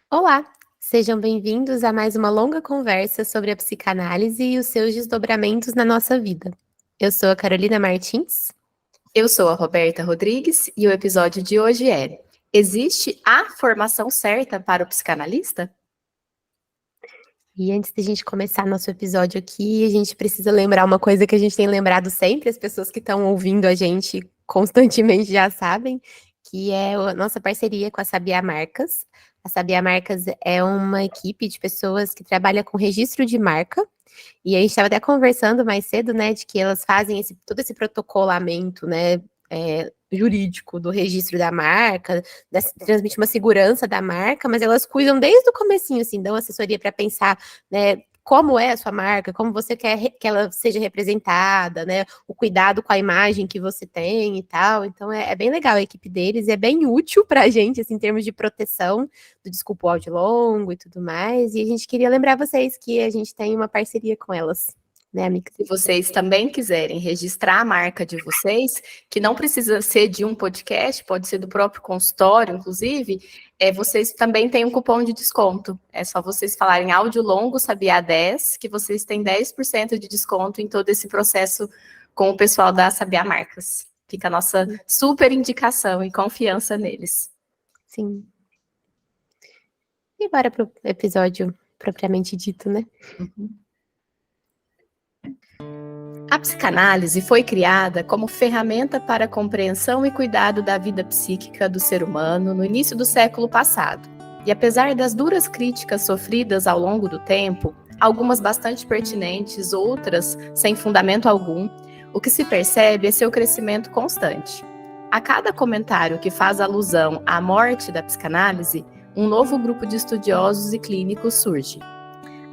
Olá, sejam bem-vindos a mais uma longa conversa sobre a psicanálise e os seus desdobramentos na nossa vida. Eu sou a Carolina Martins. Eu sou a Roberta Rodrigues e o episódio de hoje é: existe a formação certa para o psicanalista? E antes da gente começar nosso episódio aqui, a gente precisa lembrar uma coisa que a gente tem lembrado sempre, as pessoas que estão ouvindo a gente constantemente já sabem, que é a nossa parceria com a Sabiá Marcas. A Sabiá Marcas é uma equipe de pessoas que trabalha com registro de marca, e a gente estava até conversando mais cedo, né, de que elas fazem todo esse protocolamento, né, jurídico do registro da marca, transmite uma segurança da marca, mas elas cuidam desde o comecinho, assim, dão assessoria para pensar, né, como é a sua marca, como você quer que ela seja representada, né, o cuidado com a imagem que você tem e tal. Então é bem legal a equipe deles, é bem útil para a gente, assim, em termos de proteção do desculpa o áudio longo e tudo mais, e a gente queria lembrar vocês que a gente tem uma parceria com elas, né, amiga? Se vocês também quiserem registrar a marca de vocês, que não precisa ser de um podcast, pode ser do próprio consultório, inclusive, vocês também têm um cupom de desconto. É só vocês falarem áudio longo, Sabiá 10, que vocês têm 10% de desconto em todo esse processo com o pessoal da Sabiá Marcas. Fica a nossa super indicação e confiança neles. Sim. E bora pro episódio propriamente dito, né? A psicanálise foi criada como ferramenta para a compreensão e cuidado da vida psíquica do ser humano no início do século passado. E apesar das duras críticas sofridas ao longo do tempo, algumas bastante pertinentes, outras sem fundamento algum, o que se percebe é seu crescimento constante. A cada comentário que faz alusão à morte da psicanálise, um novo grupo de estudiosos e clínicos surge.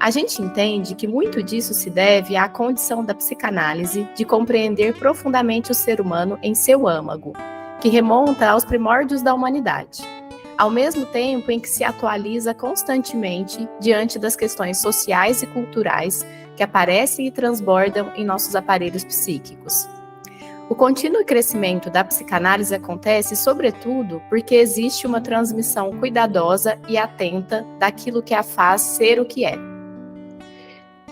A gente entende que muito disso se deve à condição da psicanálise de compreender profundamente o ser humano em seu âmago, que remonta aos primórdios da humanidade, ao mesmo tempo em que se atualiza constantemente diante das questões sociais e culturais que aparecem e transbordam em nossos aparelhos psíquicos. O contínuo crescimento da psicanálise acontece, sobretudo, porque existe uma transmissão cuidadosa e atenta daquilo que a faz ser o que é.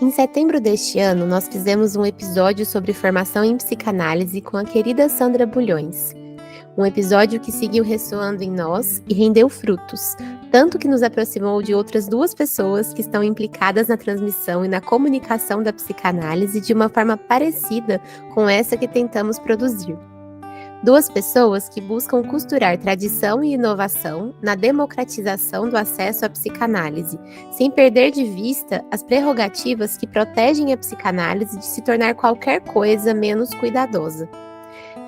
Em setembro deste ano, nós fizemos um episódio sobre formação em psicanálise com a querida Sandra Bulhões. Um episódio que seguiu ressoando em nós e rendeu frutos, tanto que nos aproximou de outras duas pessoas que estão implicadas na transmissão e na comunicação da psicanálise de uma forma parecida com essa que tentamos produzir. Duas pessoas que buscam costurar tradição e inovação na democratização do acesso à psicanálise, sem perder de vista as prerrogativas que protegem a psicanálise de se tornar qualquer coisa menos cuidadosa.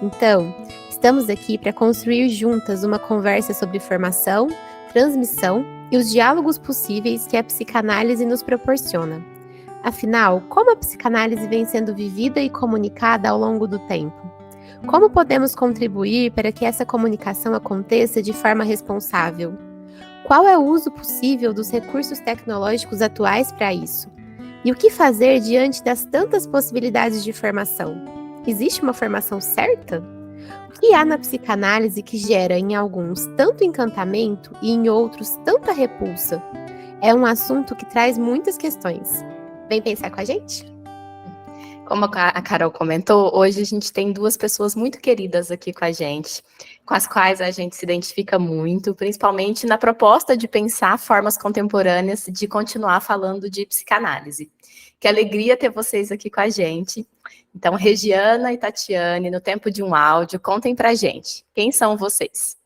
Então, estamos aqui para construir juntas uma conversa sobre formação, transmissão e os diálogos possíveis que a psicanálise nos proporciona. Afinal, como a psicanálise vem sendo vivida e comunicada ao longo do tempo? Como podemos contribuir para que essa comunicação aconteça de forma responsável? Qual é o uso possível dos recursos tecnológicos atuais para isso? E o que fazer diante das tantas possibilidades de formação? Existe uma formação certa? O que há na psicanálise que gera em alguns tanto encantamento e em outros tanta repulsa? É um assunto que traz muitas questões. Vem pensar com a gente? Como a Carol comentou, hoje a gente tem duas pessoas muito queridas aqui com a gente, com as quais a gente se identifica muito, principalmente na proposta de pensar formas contemporâneas de continuar falando de psicanálise. Que alegria ter vocês aqui com a gente. Então, Regiana e Tatiane, no tempo de um áudio, contem pra gente. Quem são vocês?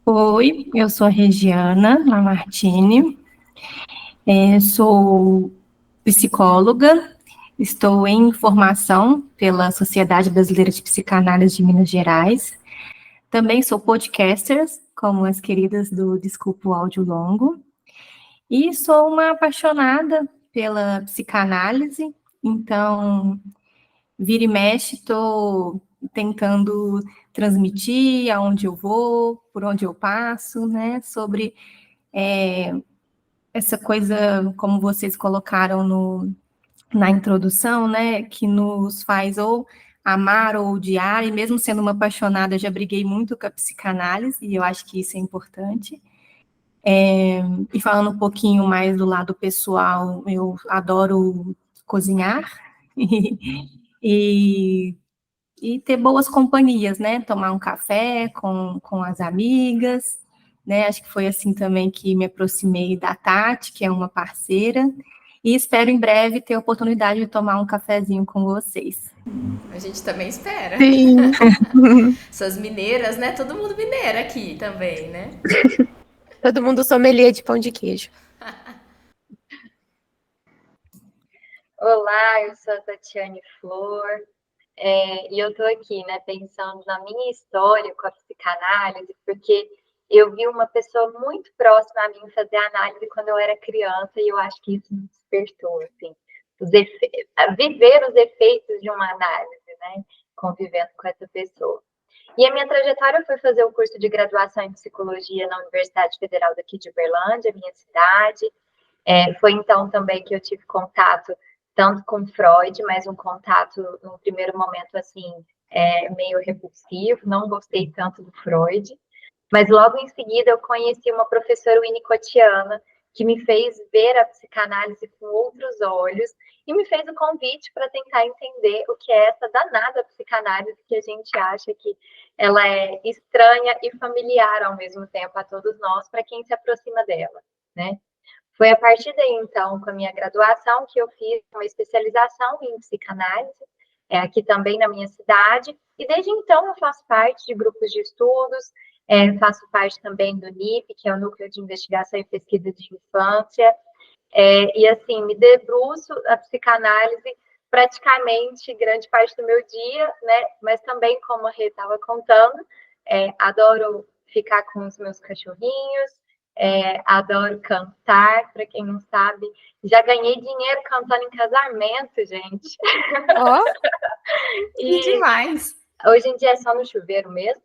Oi, eu sou a Regiana Lamartine, sou psicóloga, estou em formação pela Sociedade Brasileira de Psicanálise de Minas Gerais. Também sou podcaster, como as queridas do Desculpa o Áudio Longo. E sou uma apaixonada pela psicanálise, então, vira e mexe, estou tentando transmitir aonde eu vou, por onde eu passo, né, sobre essa coisa, como vocês colocaram na introdução, né, que nos faz ou amar ou odiar, e mesmo sendo uma apaixonada, já briguei muito com a psicanálise, e eu acho que isso é importante. E falando um pouquinho mais do lado pessoal, eu adoro cozinhar e, e ter boas companhias, né? Tomar um café com as amigas, né? Acho que foi assim também que me aproximei da Tati, que é uma parceira, e espero em breve ter a oportunidade de tomar um cafezinho com vocês. A gente também espera. Sim. Essas mineiras, né? Todo mundo mineiro aqui também, né? Todo mundo sommelier de pão de queijo. Olá, eu sou a Tatiane Flor, e eu estou aqui, né, pensando na minha história com a psicanálise, porque eu vi uma pessoa muito próxima a mim fazer análise quando eu era criança, e eu acho que isso me despertou, assim, viver os efeitos de uma análise, né, convivendo com essa pessoa. E a minha trajetória foi fazer o curso de graduação em psicologia na Universidade Federal daqui de Uberlândia, minha cidade. Foi então também que eu tive contato tanto com Freud, mas um contato, no primeiro momento, assim, meio repulsivo, não gostei tanto do Freud, mas logo em seguida eu conheci uma professora winnicottiana que me fez ver a psicanálise com outros olhos e me fez o convite para tentar entender o que é essa danada psicanálise que a gente acha que ela é estranha e familiar ao mesmo tempo a todos nós, para quem se aproxima dela, né? Foi a partir daí, então, com a minha graduação, que eu fiz uma especialização em psicanálise, aqui também na minha cidade, e desde então eu faço parte de grupos de estudos, faço parte também do NIP, que é o Núcleo de Investigação e Pesquisa de Infância, e assim, me debruço a psicanálise praticamente grande parte do meu dia, né? Mas também, como a Rê estava contando, adoro ficar com os meus cachorrinhos, adoro cantar, para quem não sabe, já ganhei dinheiro cantando em casamento, gente. Ó, Que demais! Hoje em dia é só no chuveiro mesmo.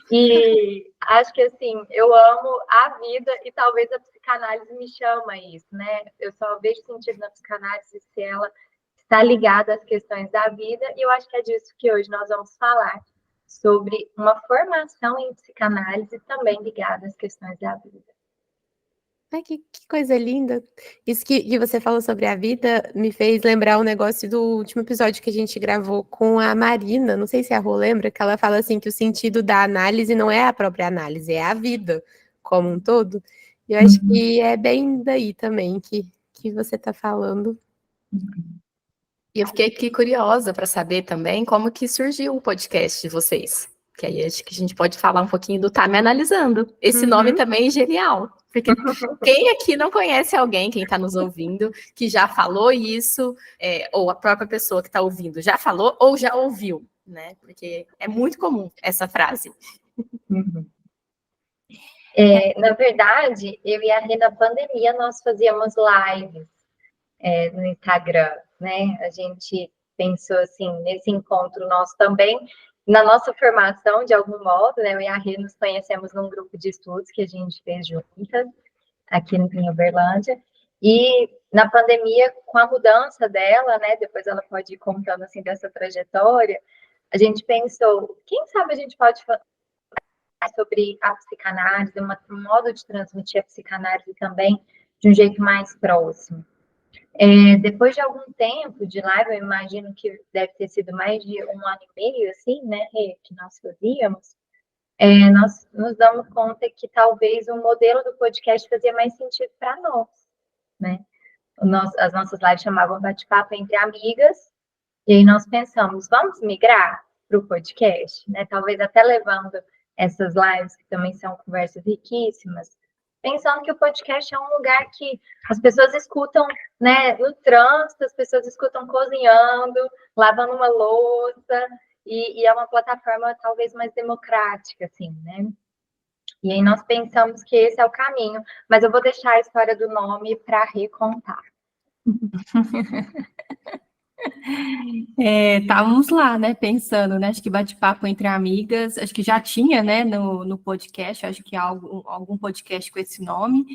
E acho que, assim, eu amo a vida e talvez a psicanálise me chama a isso, né? Eu só vejo sentido na psicanálise se ela está ligada às questões da vida, e eu acho que é disso que hoje nós vamos falar, sobre uma formação em psicanálise também ligada às questões da vida. ai, que coisa linda. Isso que você falou sobre a vida me fez lembrar um negócio do último episódio que a gente gravou com a Marina. Não sei se a Rô lembra, que ela fala assim que o sentido da análise não é a própria análise, é a vida como um todo. E eu acho que é bem daí também que você está falando. E eu fiquei aqui curiosa para saber também como que surgiu o podcast de vocês. Que aí acho que a gente pode falar um pouquinho do Tá Me Analisando. Esse nome também é genial. Porque quem aqui não conhece alguém, quem está nos ouvindo, que já falou isso, ou a própria pessoa que está ouvindo já falou ou já ouviu, né? Porque é muito comum essa frase. Na verdade, eu e a Rê, na pandemia, nós fazíamos lives no Instagram, né? A gente pensou assim, nesse encontro nosso também, na nossa formação, de algum modo, né? Eu e a Rê nos conhecemos num grupo de estudos que a gente fez juntas, aqui em Uberlândia, e na pandemia, com a mudança dela, né? Depois ela pode ir contando, assim, dessa trajetória, a gente pensou, quem sabe a gente pode falar sobre a psicanálise, um modo de transmitir a psicanálise também de um jeito mais próximo. Depois de algum tempo de live, eu imagino que deve ter sido mais de 1 ano e meio, assim, né, que nós fazíamos, nós nos damos conta que talvez o modelo do podcast fazia mais sentido para nós, né? As nossas lives chamavam Bate-Papo Entre Amigas, e aí nós pensamos, vamos migrar para o podcast, né? Talvez até levando essas lives, que também são conversas riquíssimas, pensando que o podcast é um lugar que as pessoas escutam, né, no trânsito, as pessoas escutam cozinhando, lavando uma louça, e é uma plataforma talvez mais democrática, assim, né? E aí nós pensamos que esse é o caminho, mas eu vou deixar a história do nome para recontar. Estávamos lá, né, pensando, né, acho que bate-papo entre amigas, acho que já tinha, né, no podcast, acho que algum podcast com esse nome,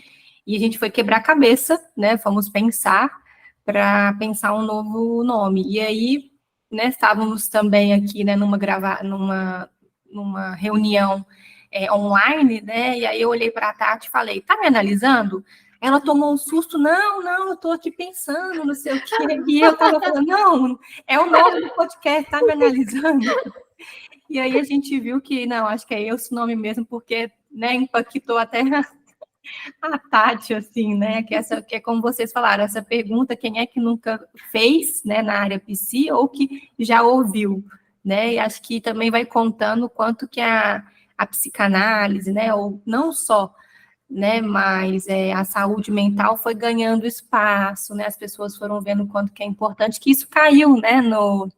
e a gente foi quebrar a cabeça, né, fomos pensar para pensar um novo nome, e aí né, estávamos também aqui, né, numa reunião online, né, e aí eu olhei para a Tati e falei, tá me analisando? Ela tomou um susto, não, eu estou aqui pensando, não sei o quê, e eu estava falando, não, é o nome do podcast, tá me analisando? E aí a gente viu que, não, acho que é esse nome mesmo, porque, né, impactou até a Tati, assim, né, que é como vocês falaram, essa pergunta, quem é que nunca fez, né, na área psi, ou que já ouviu, né, e acho que também vai contando o quanto que a psicanálise, né, ou não só, né, mas a saúde mental foi ganhando espaço, né, as pessoas foram vendo o quanto que é importante, que isso caiu, né, no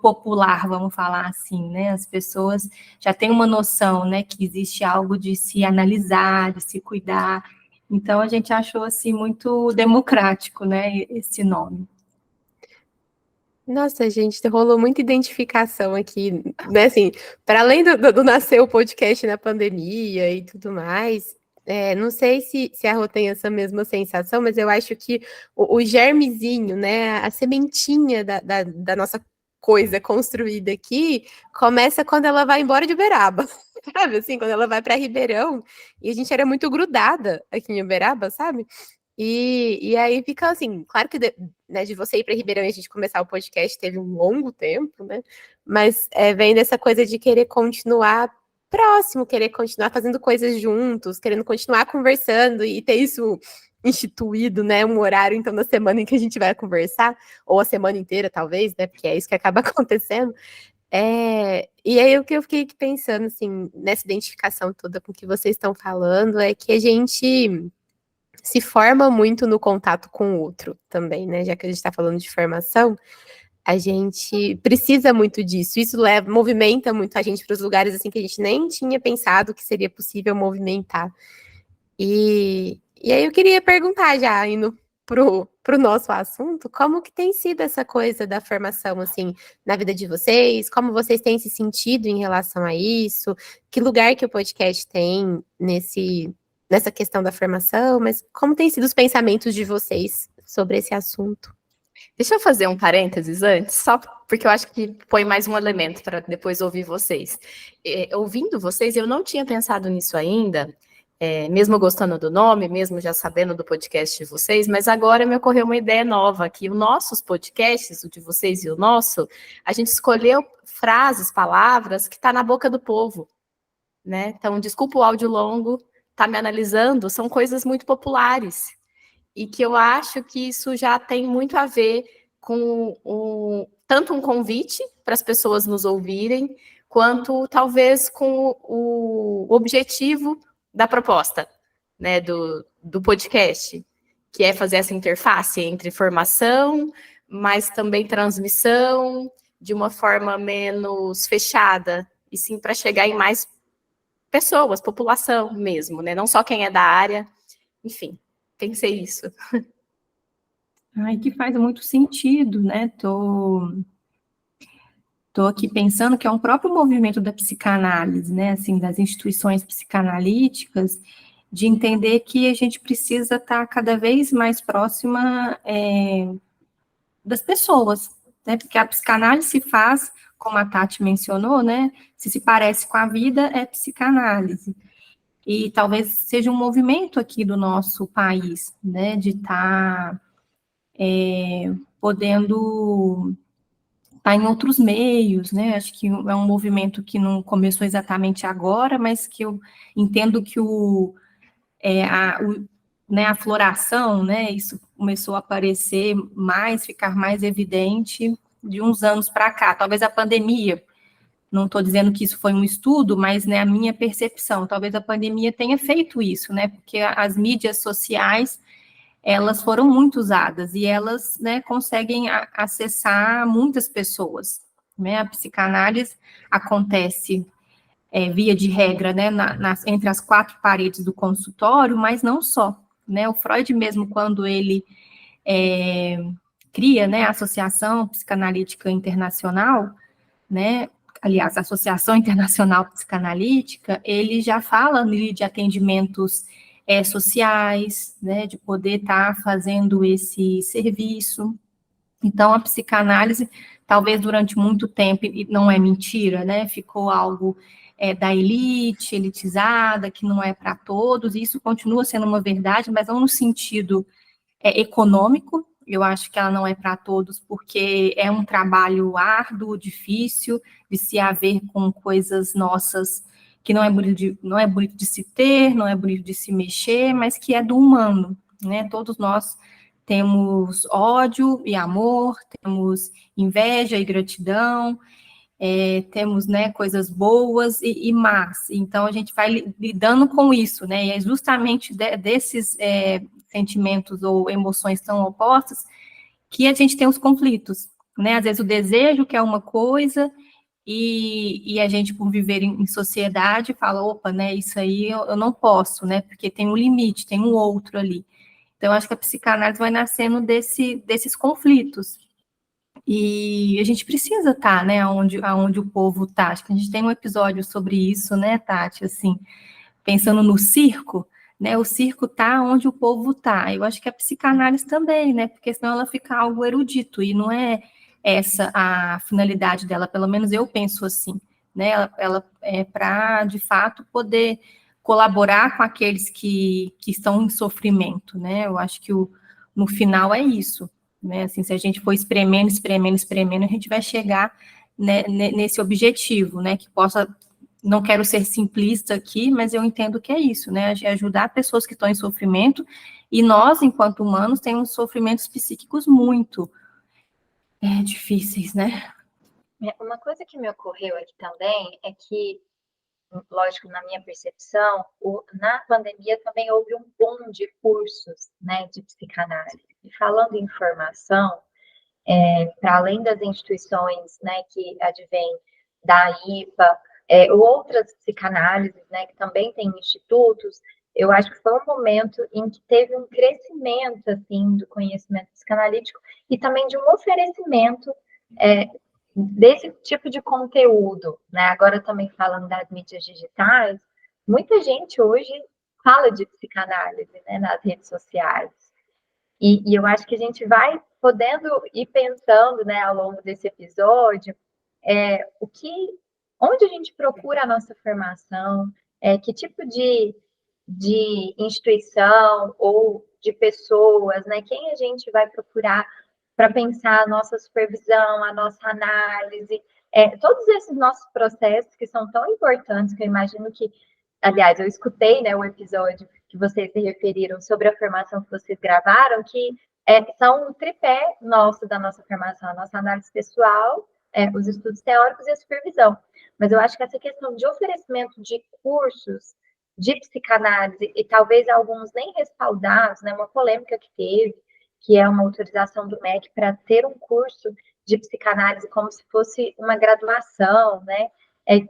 popular, vamos falar assim, né? As pessoas já têm uma noção, né, que existe algo de se analisar, de se cuidar. Então, a gente achou, assim, muito democrático, né, esse nome. Nossa, gente, rolou muita identificação aqui, né? Assim, para além do nascer o podcast na pandemia e tudo mais, não sei se a Rô tem essa mesma sensação, mas eu acho que o germezinho, né? A sementinha da nossa coisa construída aqui começa quando ela vai embora de Uberaba, sabe? Assim, quando ela vai para Ribeirão, e a gente era muito grudada aqui em Uberaba, sabe? E aí fica assim, claro que né, de você ir para Ribeirão e a gente começar o podcast teve um longo tempo, né? Mas vem dessa coisa de querer continuar próximo, querer continuar fazendo coisas juntos, querendo continuar conversando e ter isso instituído, né? Um horário, então, na semana em que a gente vai conversar, ou a semana inteira, talvez, né? Porque é isso que acaba acontecendo. E aí o que eu fiquei pensando, assim, nessa identificação toda com o que vocês estão falando, é que a gente se forma muito no contato com o outro também, né? Já que a gente está falando de formação, a gente precisa muito disso. Isso movimenta muito a gente para os lugares assim que a gente nem tinha pensado que seria possível movimentar. E aí eu queria perguntar, já indo pro nosso assunto, como que tem sido essa coisa da formação, assim, na vida de vocês? Como vocês têm se sentido em relação a isso? Que lugar que o podcast tem nessa questão da formação? Mas como têm sido os pensamentos de vocês sobre esse assunto? Deixa eu fazer um parênteses antes, só porque eu acho que põe mais um elemento para depois ouvir vocês. Ouvindo vocês, eu não tinha pensado nisso ainda, mesmo gostando do nome, mesmo já sabendo do podcast de vocês, mas agora me ocorreu uma ideia nova, que os nossos podcasts, o de vocês e o nosso, a gente escolheu frases, palavras que está na boca do povo, né? Então, desculpa o áudio longo, tá me analisando, são coisas muito populares, e que eu acho que isso já tem muito a ver com tanto um convite para as pessoas nos ouvirem, quanto talvez com o objetivo da proposta, né, do podcast, que é fazer essa interface entre formação, mas também transmissão, de uma forma menos fechada, e sim para chegar em mais pessoas, população mesmo, né, não só quem é da área, enfim. Pensei isso. Ai, que faz muito sentido, né? Tô aqui pensando que é um próprio movimento da psicanálise, né? Assim, das instituições psicanalíticas, de entender que a gente precisa estar cada vez mais próxima das pessoas, né? Porque a psicanálise se faz, como a Tati mencionou, né? Se parece com a vida, é psicanálise. E talvez seja um movimento aqui do nosso país, né? De estar podendo estar em outros meios, né? Acho que é um movimento que não começou exatamente agora, mas que eu entendo que né, a floração, né? Isso começou a aparecer mais, ficar mais evidente de uns anos para cá. Talvez a pandemia, não estou dizendo que isso foi um estudo, mas né, a minha percepção, talvez a pandemia tenha feito isso, né? Porque as mídias sociais elas foram muito usadas e elas, né, conseguem acessar muitas pessoas, né? A psicanálise acontece via de regra, né, entre as quatro paredes do consultório, mas não só, né? O Freud mesmo, quando ele cria, né, a Associação Psicanalítica Internacional, né? Aliás, a Associação Internacional Psicanalítica, ele já fala de atendimentos sociais, né, de poder estar fazendo esse serviço. Então, a psicanálise talvez durante muito tempo, e não é mentira, né? Ficou algo da elite, elitizada, que não é para todos, e isso continua sendo uma verdade, mas não no sentido econômico. Eu acho que ela não é para todos, porque é um trabalho árduo, difícil, de se haver com coisas nossas que não é bonito de se ter, não é bonito de se mexer, mas que é do humano, né? Todos nós temos ódio e amor, temos inveja e gratidão, temos, né, coisas boas e más. Então, a gente vai lidando com isso, né? E é justamente desses sentimentos ou emoções tão opostas que a gente tem os conflitos, né? Às vezes o desejo que é uma coisa e a gente, por viver em sociedade, fala, opa, né, isso aí eu não posso, né? Porque tem um limite, tem um outro ali. Então, eu acho que a psicanálise vai nascendo desses conflitos. E a gente precisa estar, né, aonde o povo está. Acho que a gente tem um episódio sobre isso, né, Tati, assim, pensando no circo, né, o circo está onde o povo está. Eu acho que a psicanálise também, né, porque senão ela fica algo erudito, e não é essa a finalidade dela, pelo menos eu penso assim, né, ela é para, de fato, poder colaborar com aqueles que estão em sofrimento, né, eu acho que no final é isso, né, assim, se a gente for espremendo, a gente vai chegar, né, nesse objetivo, né, que possa, não quero ser simplista aqui, mas eu entendo que é isso, né, ajudar pessoas que estão em sofrimento, e nós, enquanto humanos, temos sofrimentos psíquicos muito difíceis, né. Uma coisa que me ocorreu aqui também é que, lógico, na minha percepção, na pandemia também houve um boom de cursos, né, de psicanálise. E falando em formação, para além das instituições, né, que advêm da IPA, outras psicanálises, né, que também têm institutos, eu acho que foi um momento em que teve um crescimento, assim, do conhecimento psicanalítico e também de um oferecimento desse tipo de conteúdo, né? Agora também falando das mídias digitais, muita gente hoje fala de psicanálise, né, nas redes sociais. E eu acho que a gente vai podendo ir pensando, né, ao longo desse episódio, onde a gente procura a nossa formação, que tipo de instituição ou de pessoas, né, quem a gente vai procurar para pensar a nossa supervisão, a nossa análise, todos esses nossos processos que são tão importantes, que eu imagino que, aliás, eu escutei, né, o episódio que vocês se referiram sobre a formação que vocês gravaram, que são um tripé nosso da nossa formação, a nossa análise pessoal, os estudos teóricos e a supervisão. Mas eu acho que essa questão de oferecimento de cursos de psicanálise, e talvez alguns nem respaldados, né, uma polêmica que teve, que é uma autorização do MEC para ter um curso de psicanálise como se fosse uma graduação, né?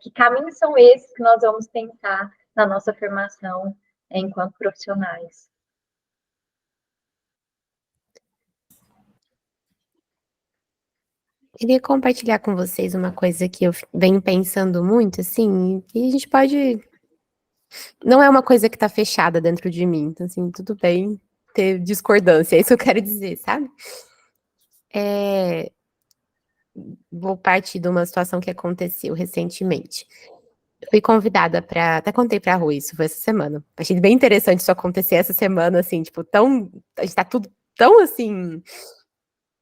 Que caminhos são esses que nós vamos pensar na nossa formação enquanto profissionais? Queria compartilhar com vocês uma coisa que eu venho pensando muito, assim, que a gente pode. Não é uma coisa que tá fechada dentro de mim, então, assim, tudo bem ter discordância, é isso que eu quero dizer, sabe? Vou partir de uma situação que aconteceu recentemente. Fui convidada para, até contei pra Rui, isso foi essa semana. Achei bem interessante isso acontecer essa semana, assim, tipo, a gente tá tudo tão, assim,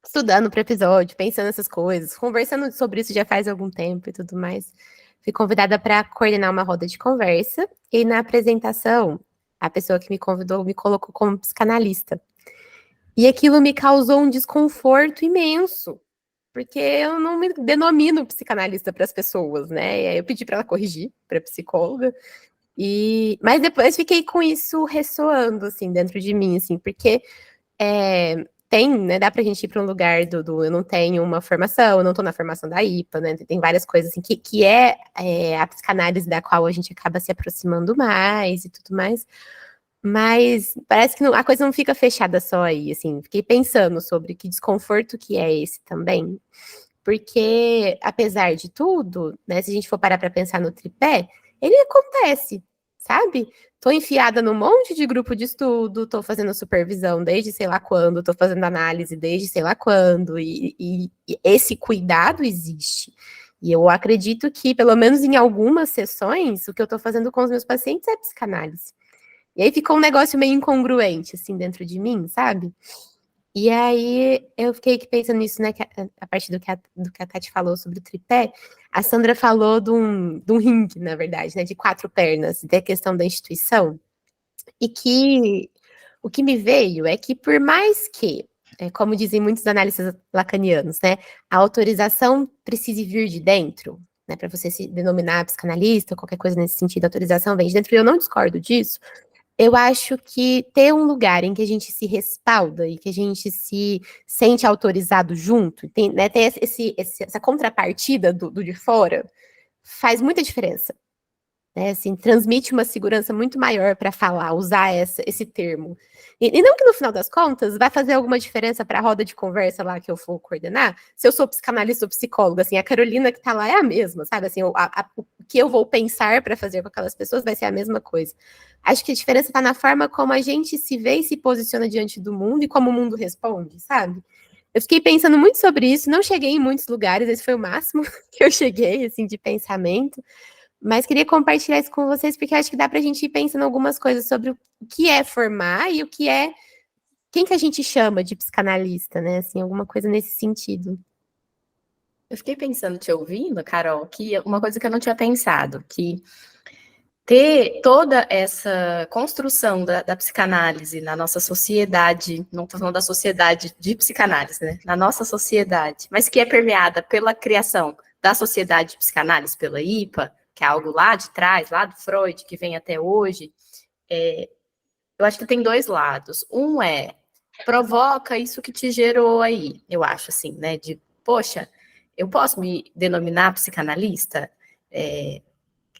estudando pro episódio, pensando nessas coisas, conversando sobre isso já faz algum tempo e tudo mais. Fui convidada para coordenar uma roda de conversa, e na apresentação, a pessoa que me convidou me colocou como psicanalista. E aquilo me causou um desconforto imenso, porque eu não me denomino psicanalista para as pessoas, né? E aí eu pedi para ela corrigir, para psicóloga, mas depois fiquei com isso ressoando, assim, dentro de mim, assim, porque tem, né, dá pra gente ir para um lugar eu não tenho uma formação, eu não tô na formação da IPA, né, tem várias coisas, assim, que é a psicanálise da qual a gente acaba se aproximando mais e tudo mais, mas parece que a coisa não fica fechada só aí, assim, fiquei pensando sobre que desconforto que é esse também, porque, apesar de tudo, né, se a gente for parar para pensar no tripé, ele acontece, sabe? Tô enfiada num monte de grupo de estudo, tô fazendo supervisão desde sei lá quando, tô fazendo análise desde sei lá quando, e esse cuidado existe. E eu acredito que, pelo menos em algumas sessões, o que eu tô fazendo com os meus pacientes é psicanálise. E aí ficou um negócio meio incongruente, assim, dentro de mim, sabe? E aí eu fiquei aqui pensando nisso, né, a partir do que a Tati falou sobre o tripé, a Sandra falou de um ringue, na verdade, né, de 4 pernas, da questão da instituição, e que o que me veio é que por mais que, como dizem muitos analistas lacanianos, né, a autorização precise vir de dentro, né, para você se denominar psicanalista, qualquer coisa nesse sentido, a autorização vem de dentro, e eu não discordo disso. Eu acho que ter um lugar em que a gente se respalda e que a gente se sente autorizado junto, tem, né, ter essa contrapartida do de fora, faz muita diferença. Né, assim, transmite uma segurança muito maior para falar, usar esse termo. E não que no final das contas vai fazer alguma diferença para a roda de conversa lá que eu for coordenar, se eu sou psicanalista ou psicóloga, assim, a Carolina que está lá é a mesma, sabe? Assim, o que eu vou pensar para fazer com aquelas pessoas vai ser a mesma coisa. Acho que a diferença está na forma como a gente se vê e se posiciona diante do mundo e como o mundo responde, sabe? Eu fiquei pensando muito sobre isso, não cheguei em muitos lugares, esse foi o máximo que eu cheguei, assim, de pensamento. Mas queria compartilhar isso com vocês, porque acho que dá para a gente ir pensando algumas coisas sobre o que é formar e o que é... Quem que a gente chama de psicanalista, né? Assim, alguma coisa nesse sentido. Eu fiquei pensando, te ouvindo, Carol, que uma coisa que eu não tinha pensado, que ter toda essa construção da psicanálise na nossa sociedade, não estou falando da sociedade de psicanálise, né? Na nossa sociedade, mas que é permeada pela criação da sociedade de psicanálise, pela IPA, que é algo lá de trás, lá do Freud, que vem até hoje, eu acho que tem 2 lados. Um provoca isso que te gerou aí, eu acho assim, né? De, poxa, eu posso me denominar psicanalista?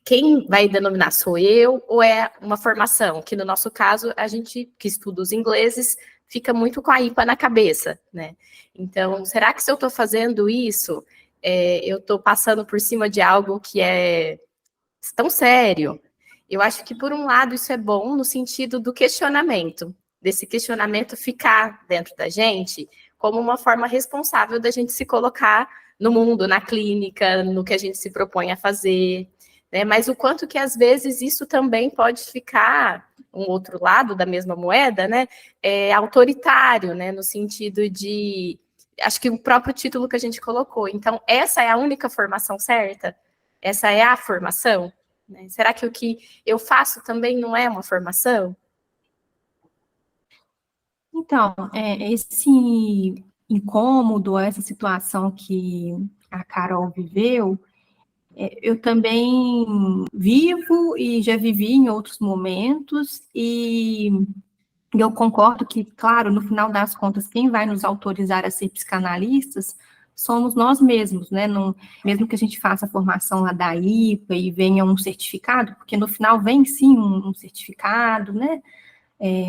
Quem vai denominar sou eu ou é uma formação? Que no nosso caso, a gente que estuda os ingleses fica muito com a IPA na cabeça, né? Então, será que se eu estou fazendo isso, eu estou passando por cima de algo que é tão sério? Eu acho que, por um lado, isso é bom no sentido do questionamento, desse questionamento ficar dentro da gente como uma forma responsável da gente se colocar no mundo, na clínica, no que a gente se propõe a fazer, né? Mas o quanto que, às vezes, isso também pode ficar, um outro lado da mesma moeda, né? Autoritário, né? No sentido de... Acho que o próprio título que a gente colocou. Então, essa é a única formação certa? Essa é a formação? Né? Será que o que eu faço também não é uma formação? Então, esse incômodo, essa situação que a Carol viveu, eu também vivo e já vivi em outros momentos, e eu concordo que, claro, no final das contas, quem vai nos autorizar a ser psicanalistas somos nós mesmos, né? Não, mesmo que a gente faça a formação lá da IPA e venha um certificado, porque no final vem sim um certificado, né?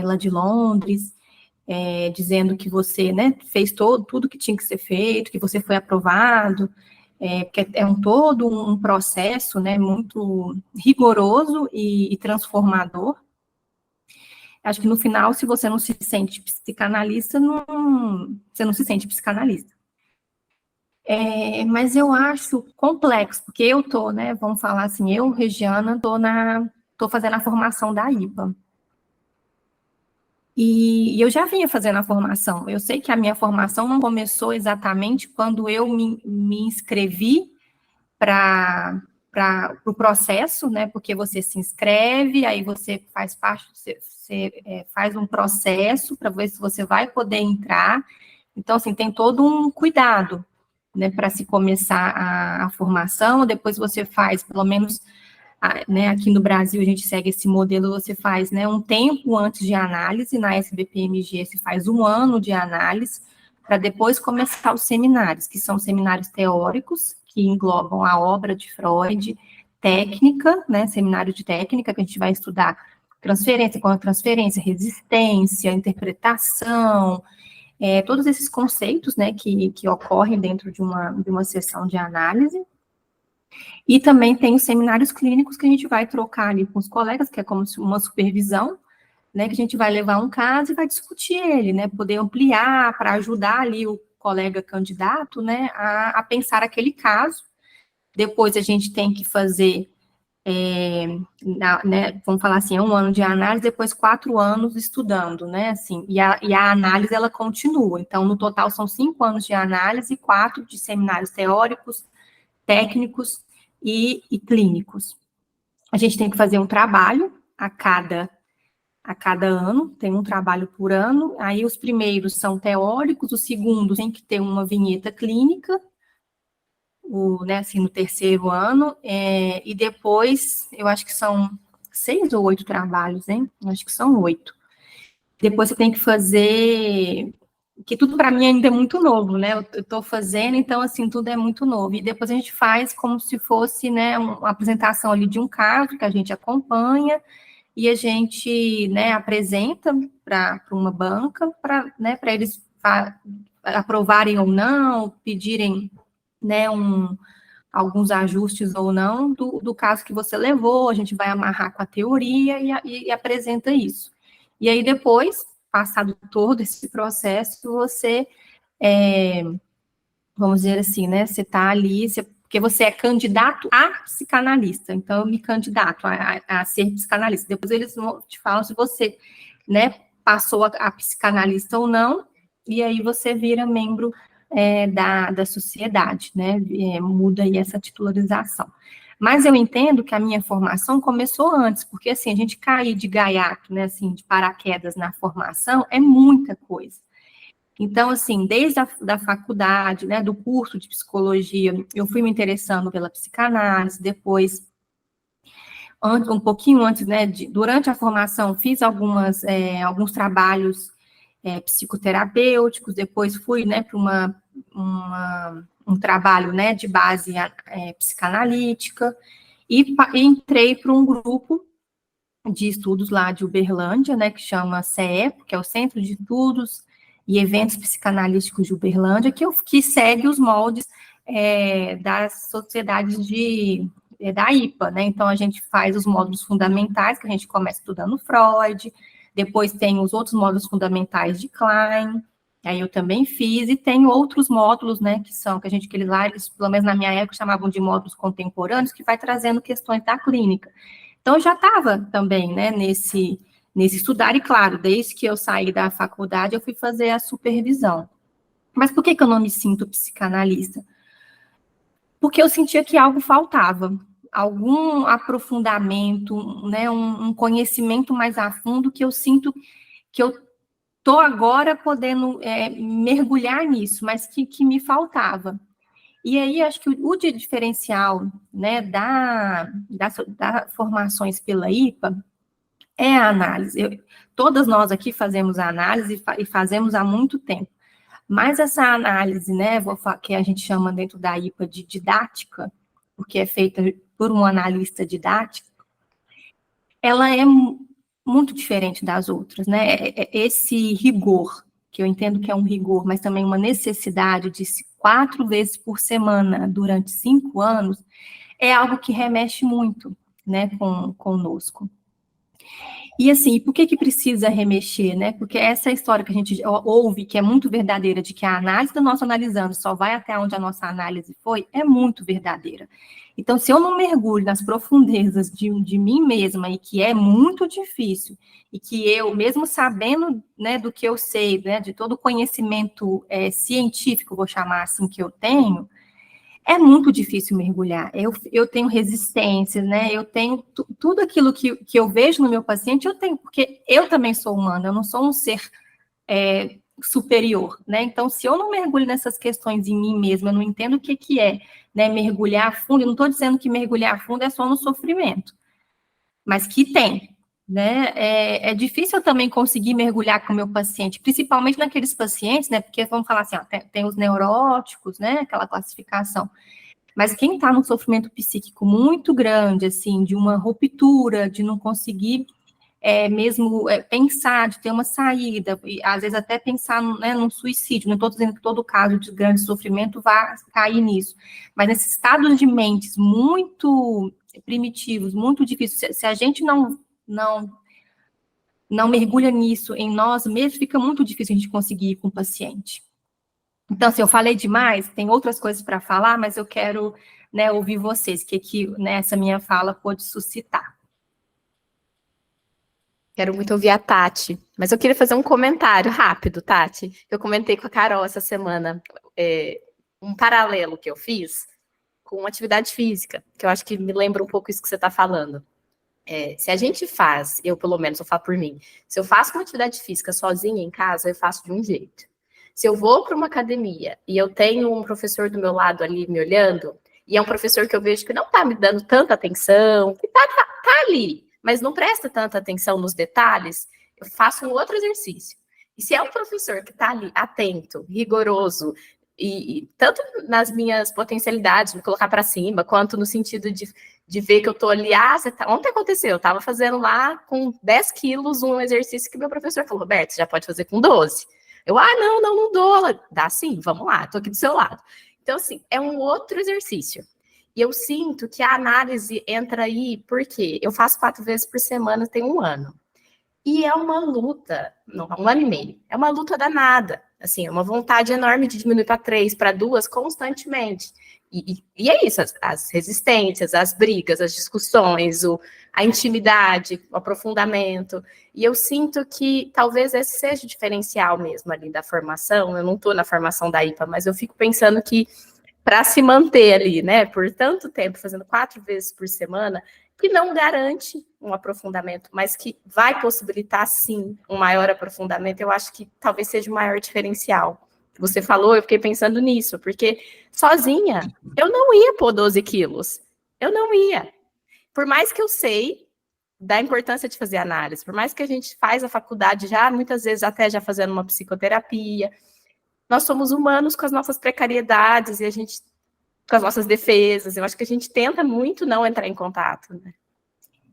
Lá de Londres, dizendo que você, né, fez tudo que tinha que ser feito, que você foi aprovado, porque é todo um processo, né, muito rigoroso e transformador. Acho que no final, se você não se sente psicanalista, você não se sente psicanalista. Mas eu acho complexo, porque eu tô, né, vamos falar assim, eu, Regiana, tô fazendo a formação da IPA. E eu já vinha fazendo a formação. Eu sei que a minha formação não começou exatamente quando eu me inscrevi para o processo, né? Porque você se inscreve, aí você faz parte, você faz um processo para ver se você vai poder entrar. Então, assim, tem todo um cuidado, né, para se começar a formação. Depois você faz, pelo menos, né, aqui no Brasil a gente segue esse modelo, você faz, né, um tempo antes de análise, na SBPMG se faz 1 ano de análise, para depois começar os seminários, que são seminários teóricos, que englobam a obra de Freud, técnica, né, seminário de técnica, que a gente vai estudar transferência, contra-transferência, resistência, interpretação, todos esses conceitos, né, que ocorrem dentro de uma sessão de análise. E também tem os seminários clínicos que a gente vai trocar ali com os colegas, que é como uma supervisão, né, que a gente vai levar um caso e vai discutir ele, né, poder ampliar para ajudar ali o colega candidato, né, a pensar aquele caso. Depois a gente tem que fazer, né, vamos falar assim, 1 ano de análise, depois 4 anos estudando, né, assim, e a análise, ela continua. Então, no total, são 5 anos de análise, 4 de seminários teóricos, técnicos e clínicos. A gente tem que fazer um trabalho a cada ano, tem um trabalho por ano. Aí os primeiros são teóricos, os segundos tem que ter uma vinheta clínica, né, assim, no 3º ano, e depois, eu acho que são 6 ou 8 trabalhos, hein? Eu acho que são 8. Depois você tem que fazer, que tudo para mim ainda é muito novo, né? Eu estou fazendo, então, assim, tudo é muito novo. E depois a gente faz como se fosse, né, uma apresentação ali de um caso que a gente acompanha, e a gente, né, apresenta para uma banca, para, né, para eles aprovarem ou não, pedirem, né, alguns ajustes ou não do caso que você levou, a gente vai amarrar com a teoria e apresenta isso. E aí depois, passado todo esse processo, você, vamos dizer assim, né, você está ali, porque você é candidato a psicanalista, então eu me candidato a ser psicanalista. Depois eles te falam se você, né, passou a psicanalista ou não, e aí você vira membro da sociedade, né, muda aí essa titularização. Mas eu entendo que a minha formação começou antes, porque, assim, a gente cair de gaiato, né, assim, de paraquedas na formação é muita coisa. Então, assim, desde da faculdade, né, do curso de psicologia, eu fui me interessando pela psicanálise, depois, um pouquinho antes, né, durante a formação, fiz alguns trabalhos psicoterapêuticos, depois fui, né, para um trabalho, né, de base psicanalítica, e entrei para um grupo de estudos lá de Uberlândia, né, que chama CEP, que é o Centro de Estudos e Eventos Psicanalísticos de Uberlândia, que segue os moldes das sociedades da IPA, né, então a gente faz os módulos fundamentais, que a gente começa estudando Freud, depois tem os outros módulos fundamentais de Klein, aí eu também fiz, e tem outros módulos, né, que eles, pelo menos na minha época, chamavam de módulos contemporâneos, que vai trazendo questões da clínica. Então, eu já estava também, né, nesse estudar, e claro, desde que eu saí da faculdade, eu fui fazer a supervisão. Mas por que eu não me sinto psicanalista? Porque eu sentia que algo faltava, algum aprofundamento, né, um conhecimento mais a fundo, que eu sinto que eu estou agora podendo mergulhar nisso, mas que me faltava. E aí, acho que o diferencial, né, das formações pela IPA é a análise. Todas nós aqui fazemos a análise e fazemos há muito tempo. Mas essa análise, né, que a gente chama dentro da IPA de didática, porque é feita por um analista didático, ela é muito diferente das outras, né? Esse rigor, que eu entendo que é um rigor, mas também uma necessidade de 4 vezes por semana durante 5 anos, é algo que remexe muito, né, conosco. E assim, por que precisa remexer, né? Porque essa história que a gente ouve, que é muito verdadeira, de que a análise do nosso analisando só vai até onde a nossa análise foi, é muito verdadeira. Então, se eu não mergulho nas profundezas de mim mesma, e que é muito difícil, e que eu, mesmo sabendo, né, do que eu sei, né, de todo o conhecimento científico, vou chamar assim, que eu tenho, é muito difícil mergulhar. Eu tenho resistência, né? Eu tenho tudo aquilo que eu vejo no meu paciente, eu tenho, porque eu também sou humana, eu não sou um ser superior, né? Então, se eu não mergulho nessas questões em mim mesma, eu não entendo o que é, né, mergulhar a fundo, eu não estou dizendo que mergulhar a fundo é só no sofrimento, mas que tem, né? É difícil eu também conseguir mergulhar com o meu paciente, principalmente naqueles pacientes, né? Porque vamos falar assim, ó, tem os neuróticos, né? Aquela classificação. Mas quem está num sofrimento psíquico muito grande, assim, de uma ruptura, de não conseguir mesmo pensar, de ter uma saída, e às vezes até pensar, né, num suicídio. Não estou dizendo que todo caso de grande sofrimento vai cair nisso, mas nesses estados de mentes muito primitivos, muito difíceis, se a gente não mergulha nisso em nós mesmos, fica muito difícil a gente conseguir ir com o paciente. Então, assim, eu falei demais, tem outras coisas para falar, mas eu quero, né, ouvir vocês, que né, essa minha fala pode suscitar. Quero muito ouvir a Tati, mas eu queria fazer um comentário rápido, Tati. Eu comentei com a Carol essa semana um paralelo que eu fiz com atividade física, que eu acho que me lembra um pouco isso que você está falando. Se a gente faz, eu pelo menos, eu falo por mim, se eu faço uma atividade física sozinha em casa, eu faço de um jeito. Se eu vou para uma academia e eu tenho um professor do meu lado ali me olhando, e é um professor que eu vejo que não está me dando tanta atenção, que tá ali, mas não presta tanta atenção nos detalhes, eu faço um outro exercício. E se é um professor que está ali atento, rigoroso, e tanto nas minhas potencialidades, me colocar para cima, quanto no sentido de ver que eu estou ali, ontem aconteceu, eu estava fazendo lá com 10 quilos um exercício que meu professor falou, Roberto, você já pode fazer com 12. Eu, não dou. Ela, dá sim, vamos lá, estou aqui do seu lado. Então, assim, é um outro exercício. E eu sinto que a análise entra aí, porque eu faço 4 vezes por semana, tem 1 ano. E é uma luta, não, 1 ano e meio, é uma luta danada. Assim, é uma vontade enorme de diminuir para 3, para 2, constantemente. E é isso, as resistências, as brigas, as discussões, a intimidade, o aprofundamento. E eu sinto que talvez esse seja o diferencial mesmo ali da formação. Eu não estou na formação da IPA, mas eu fico pensando que para se manter ali, né, por tanto tempo, fazendo 4 vezes por semana, que não garante um aprofundamento, mas que vai possibilitar, sim, um maior aprofundamento, eu acho que talvez seja o maior diferencial. Você falou, eu fiquei pensando nisso, porque sozinha eu não ia pôr 12 quilos. Eu não ia. Por mais que eu sei da importância de fazer análise, por mais que a gente faz a faculdade já, muitas vezes até já fazendo uma psicoterapia, nós somos humanos com as nossas precariedades e a gente com as nossas defesas. Eu acho que a gente tenta muito não entrar em contato, né?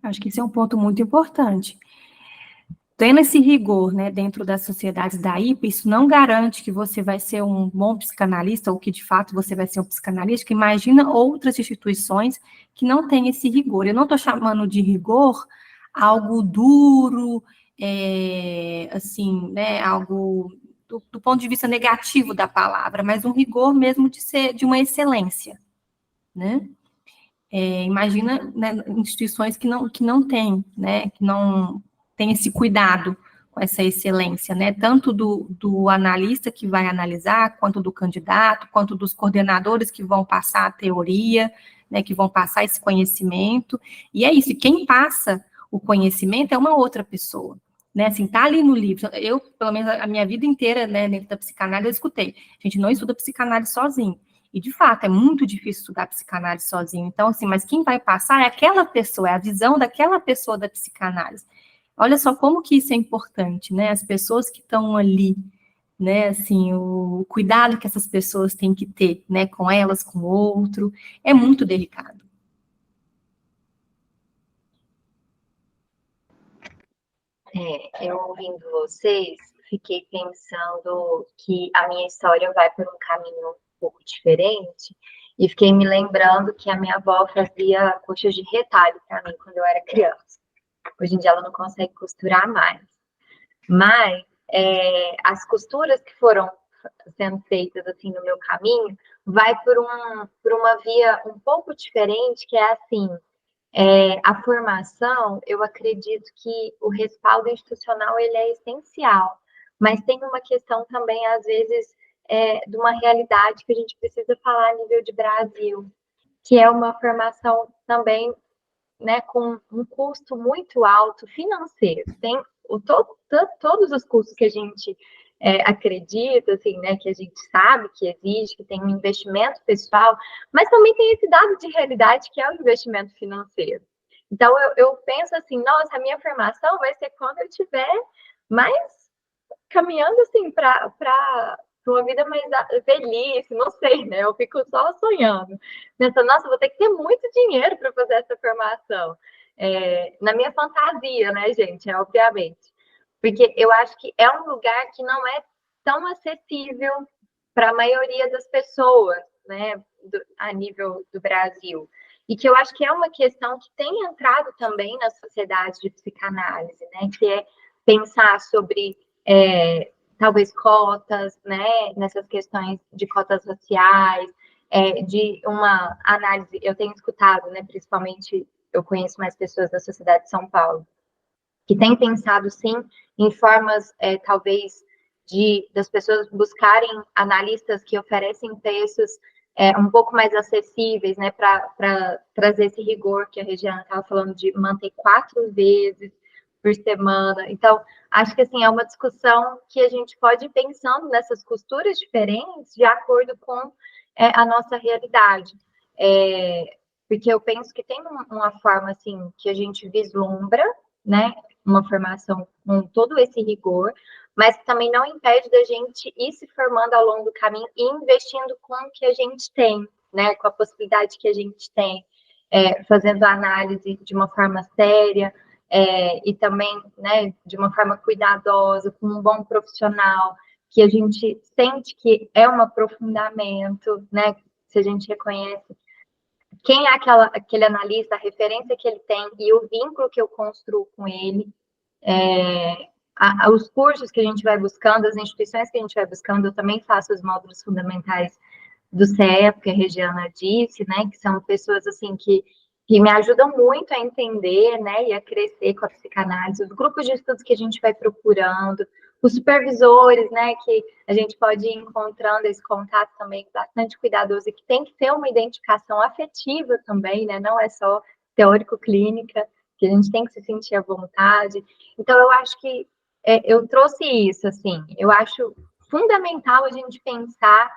Acho que esse é um ponto muito importante. Tendo esse rigor, né, dentro das sociedades da IPA, isso não garante que você vai ser um bom psicanalista ou que, de fato, você vai ser um psicanalista, que imagina outras instituições que não têm esse rigor. Eu não estou chamando de rigor algo duro, assim, né, algo do ponto de vista negativo da palavra, mas um rigor mesmo de ser de uma excelência, né? Imagina, né, instituições que não têm, né, que não tem esse cuidado com essa excelência, né, tanto do analista que vai analisar, quanto do candidato, quanto dos coordenadores que vão passar a teoria, né, que vão passar esse conhecimento, e é isso, e quem passa o conhecimento é uma outra pessoa, né, assim, tá ali no livro. Eu, pelo menos a minha vida inteira, né, dentro da psicanálise, eu escutei, a gente não estuda psicanálise sozinho. E, de fato, é muito difícil estudar psicanálise sozinho. Então, assim, mas quem vai passar é aquela pessoa, é a visão daquela pessoa da psicanálise. Olha só como que isso é importante, né? As pessoas que estão ali, né? Assim, o cuidado que essas pessoas têm que ter, né? Com elas, com o outro, é muito delicado. Eu ouvindo vocês, fiquei pensando que a minha história vai por um caminho um pouco diferente, e fiquei me lembrando que a minha avó fazia coxas de retalho para mim quando eu era criança. Hoje em dia ela não consegue costurar mais. Mas as costuras que foram sendo feitas assim no meu caminho vai por uma via um pouco diferente, que é assim, a formação, eu acredito que o respaldo institucional ele é essencial, mas tem uma questão também, às vezes, de uma realidade que a gente precisa falar a nível de Brasil, que é uma formação também, né, com um custo muito alto financeiro. Tem todos os custos que a gente acredita, assim, né, que a gente sabe que existe, que tem um investimento pessoal, mas também tem esse dado de realidade que é o investimento financeiro. Então, eu penso assim, nossa, a minha formação vai ser quando eu estiver mais caminhando, assim, para uma vida mais velhice, não sei, né? Eu fico só sonhando. Pensando, nossa, vou ter que ter muito dinheiro para fazer essa formação. na minha fantasia, né, gente? Obviamente. Porque eu acho que é um lugar que não é tão acessível para a maioria das pessoas, né, a nível do Brasil. E que eu acho que é uma questão que tem entrado também na sociedade de psicanálise, né, que é pensar sobre, talvez, cotas, né, nessas questões de cotas raciais, de uma análise, eu tenho escutado, né, principalmente, eu conheço mais pessoas da sociedade de São Paulo, que têm pensado, sim, em formas, talvez, das pessoas buscarem analistas que oferecem preços um pouco mais acessíveis, né, para trazer esse rigor que a Regiane estava falando de manter 4 vezes por semana. Então, acho que, assim, é uma discussão que a gente pode ir pensando nessas costuras diferentes de acordo com a nossa realidade. Porque eu penso que tem uma forma, assim, que a gente vislumbra, né, uma formação com todo esse rigor, mas também não impede da gente ir se formando ao longo do caminho e investindo com o que a gente tem, né, com a possibilidade que a gente tem, fazendo a análise de uma forma séria, e também, né, de uma forma cuidadosa, com um bom profissional, que a gente sente que é um aprofundamento, né, se a gente reconhece quem é aquele analista, a referência que ele tem e o vínculo que eu construo com ele, os cursos que a gente vai buscando, as instituições que a gente vai buscando, eu também faço os módulos fundamentais do CEP, que a Regiana disse, né, que são pessoas, assim, que me ajudam muito a entender, né, e a crescer com a psicanálise, os grupos de estudos que a gente vai procurando, os supervisores, né, que a gente pode ir encontrando esse contato também bastante cuidadoso e que tem que ter uma identificação afetiva também, né, não é só teórico-clínica, que a gente tem que se sentir à vontade. Então, eu acho que eu trouxe isso, assim, eu acho fundamental a gente pensar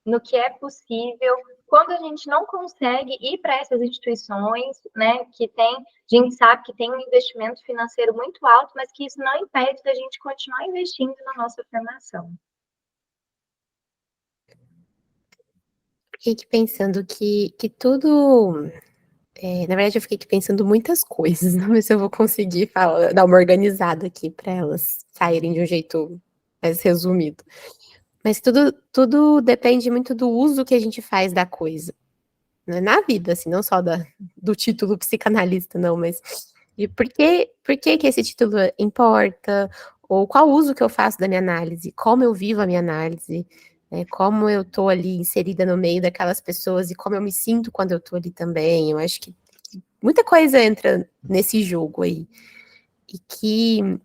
no que é possível quando a gente não consegue ir para essas instituições, né, que tem, a gente sabe que tem um investimento financeiro muito alto, mas que isso não impede da gente continuar investindo na nossa formação. Fiquei aqui pensando que tudo. Na verdade, eu fiquei aqui pensando muitas coisas, não sei se eu vou conseguir dar uma organizada aqui para elas saírem de um jeito mais resumido. Mas tudo depende muito do uso que a gente faz da coisa, né? Na vida, assim, não só do título psicanalista, não, mas de por que esse título importa, ou qual uso que eu faço da minha análise, como eu vivo a minha análise, né? Como eu tô ali inserida no meio daquelas pessoas e como eu me sinto quando eu tô ali também. Eu acho que muita coisa entra nesse jogo aí. E que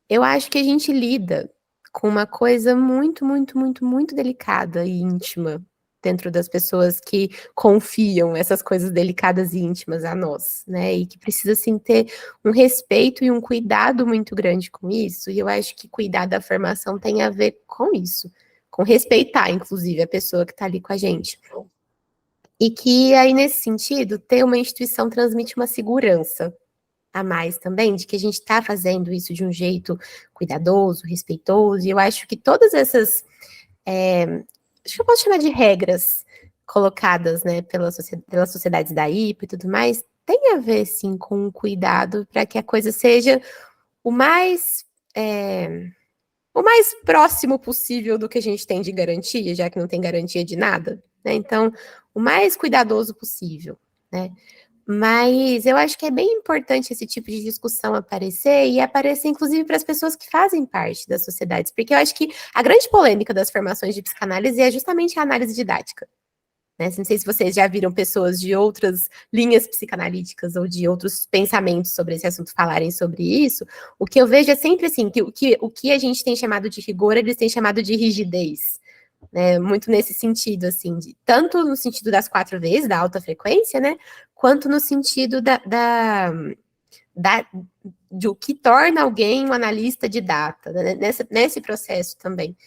eu acho que a gente lida com uma coisa muito, muito, muito, muito delicada e íntima dentro das pessoas que confiam essas coisas delicadas e íntimas a nós, né? E que precisa, assim, ter um respeito e um cuidado muito grande com isso. E eu acho que cuidar da formação tem a ver com isso, com respeitar, inclusive, a pessoa que está ali com a gente. E que aí, nesse sentido, ter uma instituição transmite uma segurança a mais também, de que a gente está fazendo isso de um jeito cuidadoso, respeitoso, e eu acho que todas essas, acho que eu posso chamar de regras colocadas, né, pelas sociedades da IPA e tudo mais, tem a ver, sim, com o cuidado para que a coisa seja o mais próximo possível do que a gente tem de garantia, já que não tem garantia de nada, né, então, o mais cuidadoso possível, né. Mas eu acho que é bem importante esse tipo de discussão aparecer, e aparecer, inclusive, para as pessoas que fazem parte das sociedades, porque eu acho que a grande polêmica das formações de psicanálise é justamente a análise didática, né? Não sei se vocês já viram pessoas de outras linhas psicanalíticas ou de outros pensamentos sobre esse assunto falarem sobre isso. O que eu vejo é sempre assim, que o que a gente tem chamado de rigor, eles têm chamado de rigidez. Né, muito nesse sentido, assim, tanto no sentido das 4 vezes, da alta frequência, né, quanto no sentido de o que torna alguém um analista de data, né, nesse processo também.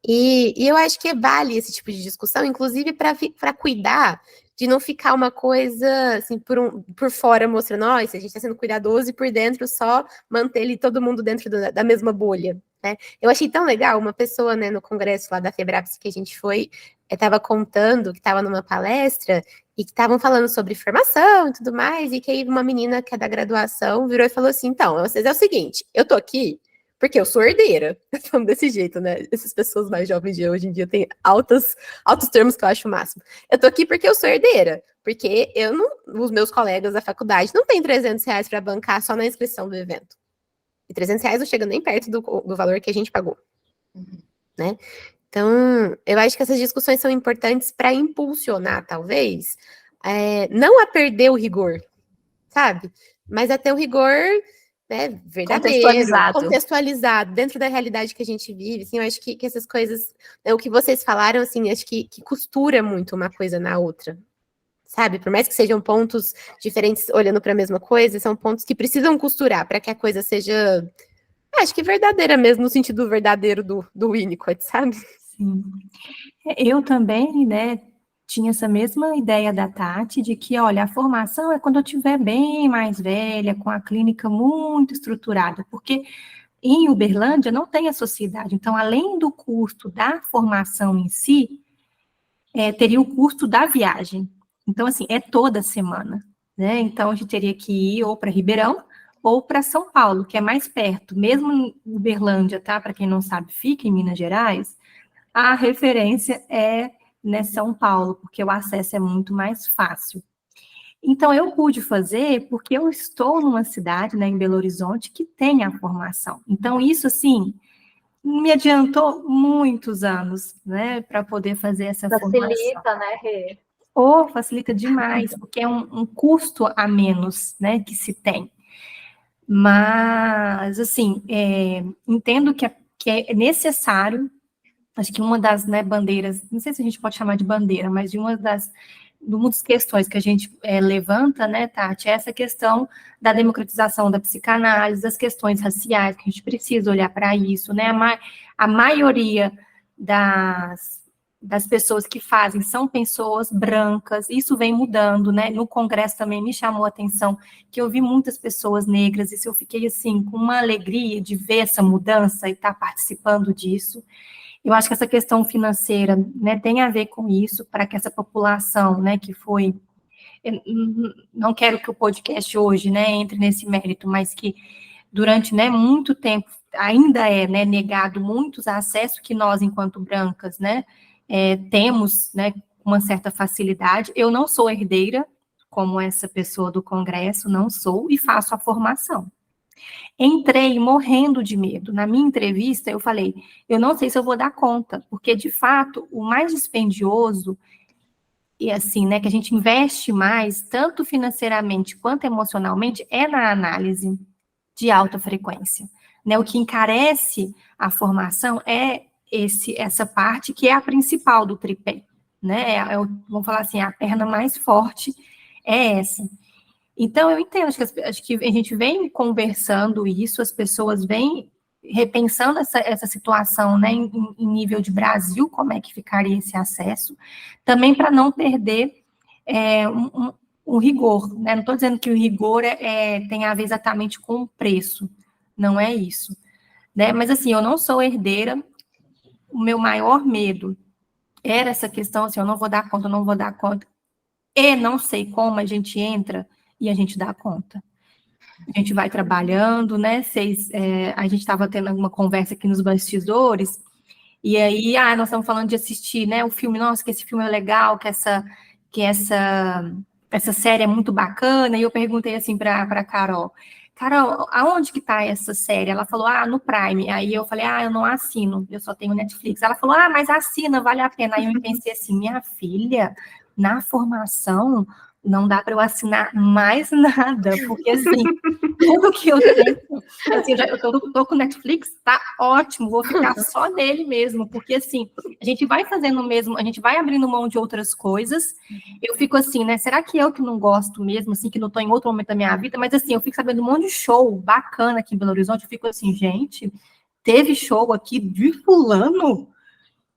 E eu acho que vale esse tipo de discussão, inclusive para cuidar de não ficar uma coisa, assim, por fora mostrando, a gente está sendo cuidadoso, e por dentro só manter ali todo mundo dentro da mesma bolha, né? Eu achei tão legal, uma pessoa, né, no congresso lá da FEBRAPS que a gente foi, estava contando que estava numa palestra e que estavam falando sobre formação e tudo mais, e que aí uma menina que é da graduação virou e falou assim, então, vocês é o seguinte, eu tô aqui porque eu sou herdeira. Falando desse jeito, né? Essas pessoas mais jovens de hoje em dia têm altos termos que eu acho o máximo. Eu tô aqui porque eu sou herdeira, porque os meus colegas da faculdade não têm R$300 para bancar só na inscrição do evento. E R$300 não chega nem perto do valor que a gente pagou, né? Então, eu acho que essas discussões são importantes para impulsionar, talvez, não a perder o rigor, sabe? Mas a ter o rigor, né, verdadeiro, contextualizado dentro da realidade que a gente vive. Assim, eu acho que essas coisas, né, o que vocês falaram, assim, acho que costura muito uma coisa na outra, sabe? Por mais que sejam pontos diferentes olhando para a mesma coisa, são pontos que precisam costurar para que a coisa seja, acho que verdadeira mesmo, no sentido verdadeiro do Winnicott, sabe? Sim. Eu também, né, tinha essa mesma ideia da Tati, de que, olha, a formação é quando eu estiver bem mais velha, com a clínica muito estruturada, porque em Uberlândia não tem a sociedade, então, além do custo da formação em si, teria o custo da viagem. Então, assim, é toda semana, né? Então, a gente teria que ir ou para Ribeirão ou para São Paulo, que é mais perto. Mesmo em Uberlândia, tá? Para quem não sabe, fica em Minas Gerais, a referência é, né, São Paulo, porque o acesso é muito mais fácil. Então, eu pude fazer porque eu estou numa cidade, né, em Belo Horizonte, que tem a formação. Então, isso, assim, me adiantou muitos anos, né, para poder fazer essa formação. Facilita, né, Rê? Facilita demais, porque é um custo a menos, né, que se tem. Mas, assim, entendo que é necessário. Acho que uma das, né, bandeiras, não sei se a gente pode chamar de bandeira, mas de uma das questões que a gente levanta, né, Tati, é essa questão da democratização da psicanálise, das questões raciais, que a gente precisa olhar para isso, né, a maioria das pessoas que fazem são pessoas brancas, isso vem mudando, né, no Congresso também me chamou a atenção que eu vi muitas pessoas negras, e eu fiquei, assim, com uma alegria de ver essa mudança e estar participando disso. Eu acho que essa questão financeira, né, tem a ver com isso, para que essa população, né, que foi... Eu não quero que o podcast hoje, né, entre nesse mérito, mas que durante, né, muito tempo ainda né, negado muitos acessos que nós, enquanto brancas, né, temos, né, com uma certa facilidade. Eu não sou herdeira, como essa pessoa do Congresso, não sou, e faço a formação. Entrei morrendo de medo. Na minha entrevista, eu falei, eu não sei se eu vou dar conta, porque, de fato, o mais dispendioso, e assim, né, que a gente investe mais, tanto financeiramente quanto emocionalmente, é na análise de alta frequência. Né, o que encarece a formação é essa parte que é a principal do tripé. Né, vamos falar assim, a perna mais forte é essa. Então, eu entendo, acho que a gente vem conversando isso, as pessoas vêm repensando essa situação, né, em nível de Brasil, como é que ficaria esse acesso, também para não perder um rigor, né, não estou dizendo que o rigor tem a ver exatamente com o preço, não é isso, né, mas assim, eu não sou herdeira, o meu maior medo era essa questão, assim, eu não vou dar conta, e não sei como a gente entra e a gente dá conta. A gente vai trabalhando, né? A gente estava tendo uma conversa aqui nos bastidores, e aí, nós estamos falando de assistir, né? O filme, nossa, que esse filme é legal, que essa série é muito bacana, e eu perguntei assim para Carol, aonde que tá essa série? Ela falou, no Prime. Aí eu falei, eu não assino, eu só tenho Netflix. Ela falou, mas assina, vale a pena. Aí eu pensei assim, minha filha, na formação, não dá para eu assinar mais nada, porque assim, tudo que eu tenho, assim, eu tô com Netflix, tá ótimo, vou ficar só nele mesmo, porque assim, a gente vai fazendo mesmo, a gente vai abrindo mão de outras coisas, eu fico assim, né, será que eu que não gosto mesmo, assim, que não tô em outro momento da minha vida, mas assim, eu fico sabendo um monte de show bacana aqui em Belo Horizonte, eu fico assim, gente, teve show aqui de fulano,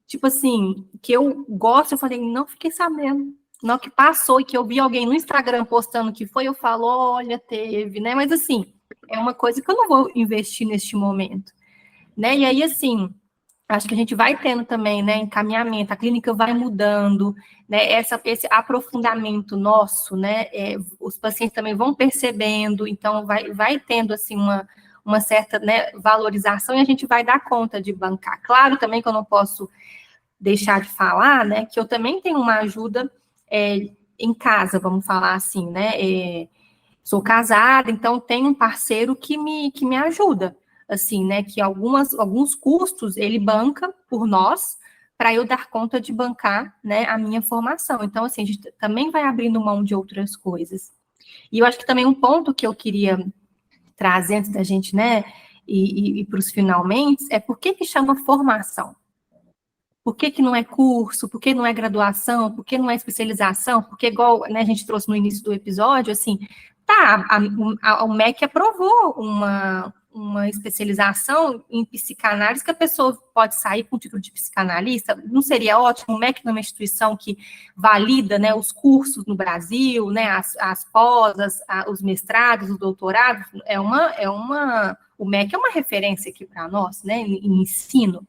tipo assim, que eu gosto, eu falei, não fiquei sabendo. Não, que passou e que eu vi alguém no Instagram postando que foi, eu falo, olha, teve, né? Mas, assim, é uma coisa que eu não vou investir neste momento, né? E aí, assim, acho que a gente vai tendo também, né, encaminhamento, a clínica vai mudando, né, esse aprofundamento nosso, né, os pacientes também vão percebendo, então vai tendo, assim, uma certa, né, valorização, e a gente vai dar conta de bancar. Claro também que eu não posso deixar de falar, né, que eu também tenho uma ajuda em casa, vamos falar assim, né, sou casada, então tenho um parceiro que me ajuda, assim, né, que alguns custos ele banca por nós, para eu dar conta de bancar, né, a minha formação. Então, assim, a gente também vai abrindo mão de outras coisas. E eu acho que também um ponto que eu queria trazer antes da gente, né, e para os finalmente, é por que chama formação? Por que não é curso? Por que não é graduação? Por que não é especialização? Porque, igual, né, a gente trouxe no início do episódio, assim, o MEC aprovou uma especialização em psicanálise que a pessoa pode sair com o título de psicanalista. Não seria ótimo? O MEC é uma instituição que valida, né, os cursos no Brasil, né, as pós, os mestrados, os doutorados. O MEC é uma referência aqui para nós, né, em ensino.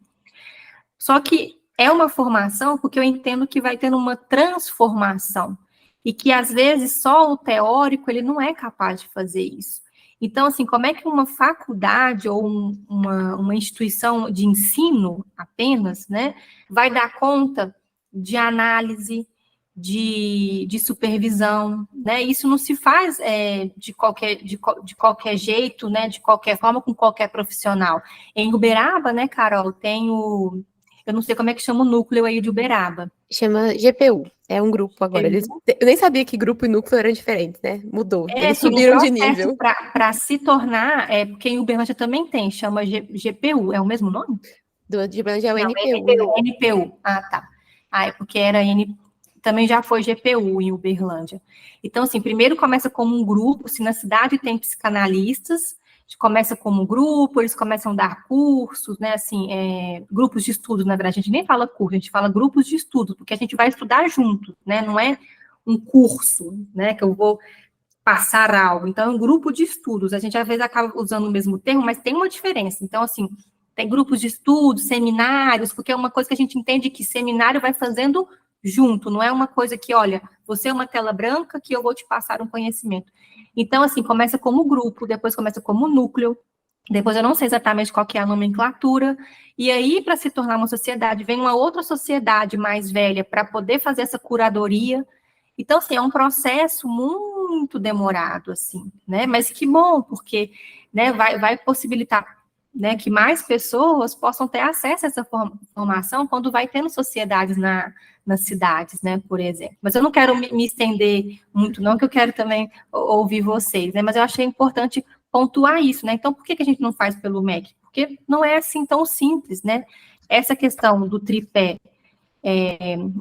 Só que é uma formação porque eu entendo que vai tendo uma transformação e que, às vezes, só o teórico, ele não é capaz de fazer isso. Então, assim, como é que uma faculdade ou uma instituição de ensino apenas, né, vai dar conta de análise, de supervisão, né? Isso não se faz de qualquer jeito, né, de qualquer forma, com qualquer profissional. Em Uberaba, né, Carol, eu não sei como é que chama o núcleo aí de Uberaba. Chama GPU, é um grupo agora. Eu nem sabia que grupo e núcleo eram diferentes, né? Mudou, eles subiram de nível. Para se tornar, porque em Uberlândia também tem, chama GPU, é o mesmo nome? De Uberlândia é o NPU. NPU, tá. É porque também já foi GPU em Uberlândia. Então, assim, primeiro começa como um grupo, se na cidade tem psicanalistas, começa como um grupo, eles começam a dar cursos, né, assim, grupos de estudo, na verdade, a gente nem fala curso, a gente fala grupos de estudo, porque a gente vai estudar junto, né, não é um curso, né, que eu vou passar algo, então é um grupo de estudos, a gente às vezes acaba usando o mesmo termo, mas tem uma diferença, então, assim, tem grupos de estudo, seminários, porque é uma coisa que a gente entende que seminário vai fazendo junto, não é uma coisa que, olha, você é uma tela branca que eu vou te passar um conhecimento. Então, assim, começa como grupo, depois começa como núcleo, depois eu não sei exatamente qual que é a nomenclatura, e aí, para se tornar uma sociedade, vem uma outra sociedade mais velha para poder fazer essa curadoria. Então, assim, é um processo muito demorado, assim, né? Mas que bom, porque, né, vai possibilitar, né, que mais pessoas possam ter acesso a essa formação quando vai tendo sociedades nas cidades, né, por exemplo. Mas eu não quero me estender muito, não, que eu quero também ouvir vocês, né, mas eu achei importante pontuar isso, né, então por que a gente não faz pelo MEC? Porque não é assim tão simples, né, essa questão do tripé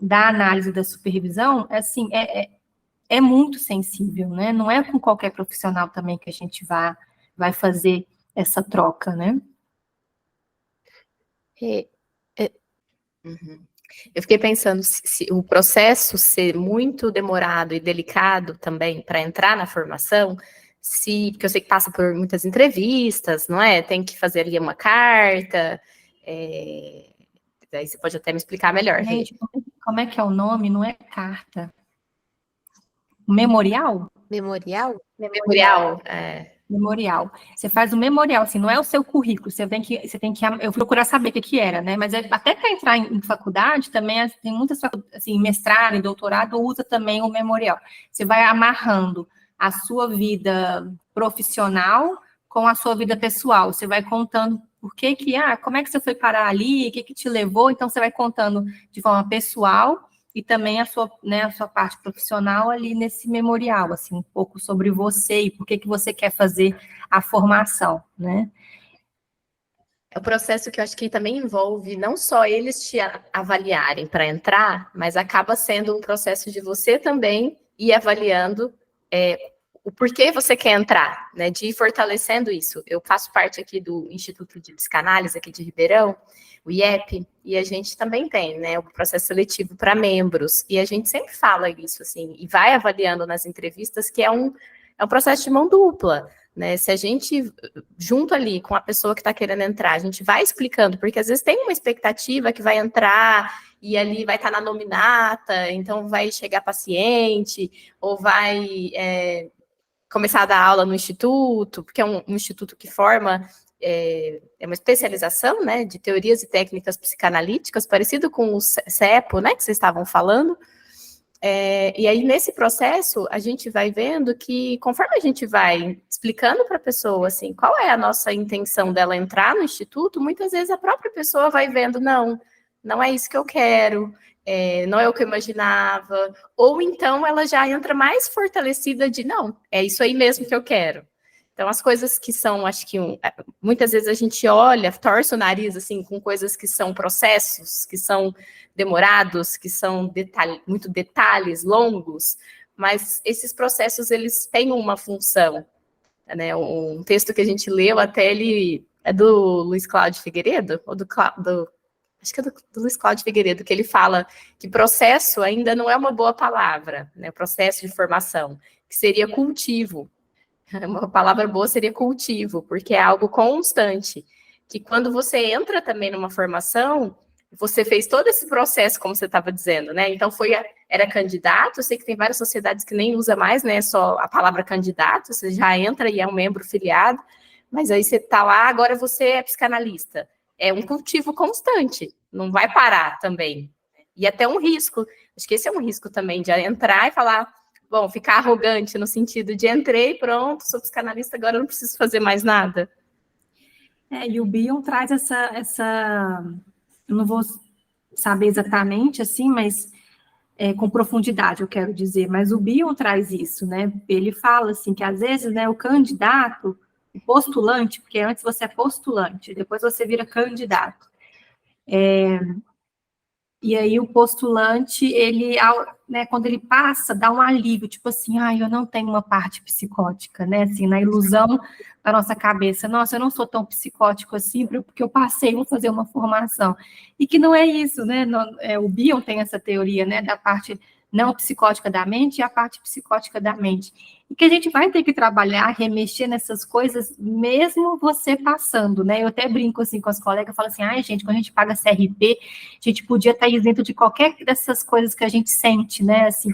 da análise da supervisão, assim, é muito sensível, né, não é com qualquer profissional também que a gente vai fazer essa troca, né? Uhum. Eu fiquei pensando se o processo ser muito demorado e delicado também para entrar na formação, porque eu sei que passa por muitas entrevistas, não é? Tem que fazer ali uma carta, daí você pode até me explicar melhor. Gente, como é que é o nome? Não é carta. Memorial? Memorial? Memorial, Memorial. Você faz o memorial, assim, não é o seu currículo, você tem que eu fui procurar saber o que era, né, mas até para entrar em faculdade, também tem muitas faculdades, assim, mestrado e doutorado, usa também o memorial. Você vai amarrando a sua vida profissional com a sua vida pessoal, você vai contando como é que você foi parar ali, o que te levou, então você vai contando de forma pessoal, e também a sua parte profissional ali nesse memorial, assim, um pouco sobre você e por que você quer fazer a formação, né? É o processo que eu acho que também envolve não só eles te avaliarem para entrar, mas acaba sendo um processo de você também ir avaliando o porquê você quer entrar, né? De ir fortalecendo isso. Eu faço parte aqui do Instituto de Psicanálise aqui de Ribeirão, o IEP, e a gente também tem, né, o processo seletivo para membros, e a gente sempre fala isso, assim, e vai avaliando nas entrevistas que é um processo de mão dupla, né? Se a gente, junto ali com a pessoa que está querendo entrar, a gente vai explicando, porque às vezes tem uma expectativa que vai entrar e ali vai estar na nominata, então vai chegar paciente, ou vai começar a dar aula no instituto, porque é um instituto que forma, é uma especialização, né, de teorias e técnicas psicanalíticas, parecido com o CEPO, né, que vocês estavam falando. E aí, nesse processo, a gente vai vendo que, conforme a gente vai explicando para a pessoa, assim, qual é a nossa intenção dela entrar no instituto, muitas vezes a própria pessoa vai vendo, não é isso que eu quero, não é o que eu imaginava, ou então ela já entra mais fortalecida de, não, é isso aí mesmo que eu quero. Então, as coisas que são, acho que muitas vezes a gente olha, torce o nariz, assim, com coisas que são processos, que são demorados, que são muito detalhes, longos, mas esses processos, eles têm uma função, né? Um texto que a gente leu, até ele é do Luiz Cláudio Figueiredo, ou acho que é do Luiz Cláudio Figueiredo, que ele fala que processo ainda não é uma boa palavra, né? Processo de formação, que seria cultivo. Uma palavra boa seria cultivo, porque é algo constante, que quando você entra também numa formação, você fez todo esse processo, como você estava dizendo, né? Então, era candidato, eu sei que tem várias sociedades que nem usa mais, né? Só a palavra candidato, você já entra e é um membro filiado, mas aí você está lá, agora você é psicanalista. É um cultivo constante, não vai parar também. E até um risco, acho que esse é um risco também, de entrar e falar, bom, ficar arrogante no sentido de entrei, pronto, sou psicanalista, agora eu não preciso fazer mais nada. E o Bion traz essa, eu não vou saber exatamente assim, mas com profundidade, eu quero dizer, mas o Bion traz isso, né? Ele fala assim que às vezes, né, o candidato, o postulante, porque antes você é postulante, depois você vira candidato. E aí o postulante, ele, né, quando ele passa, dá um alívio, tipo assim, eu não tenho uma parte psicótica, né, assim, na ilusão da nossa cabeça, nossa, eu não sou tão psicótico assim, porque eu passei, vou fazer uma formação. E que não é isso, né, o Bion tem essa teoria, né, da parte não psicótica da mente e a parte psicótica da mente. E que a gente vai ter que trabalhar, remexer nessas coisas, mesmo você passando, né? Eu até brinco assim com as colegas, falo assim, gente, quando a gente paga CRP, a gente podia estar isento de qualquer dessas coisas que a gente sente, né? Assim,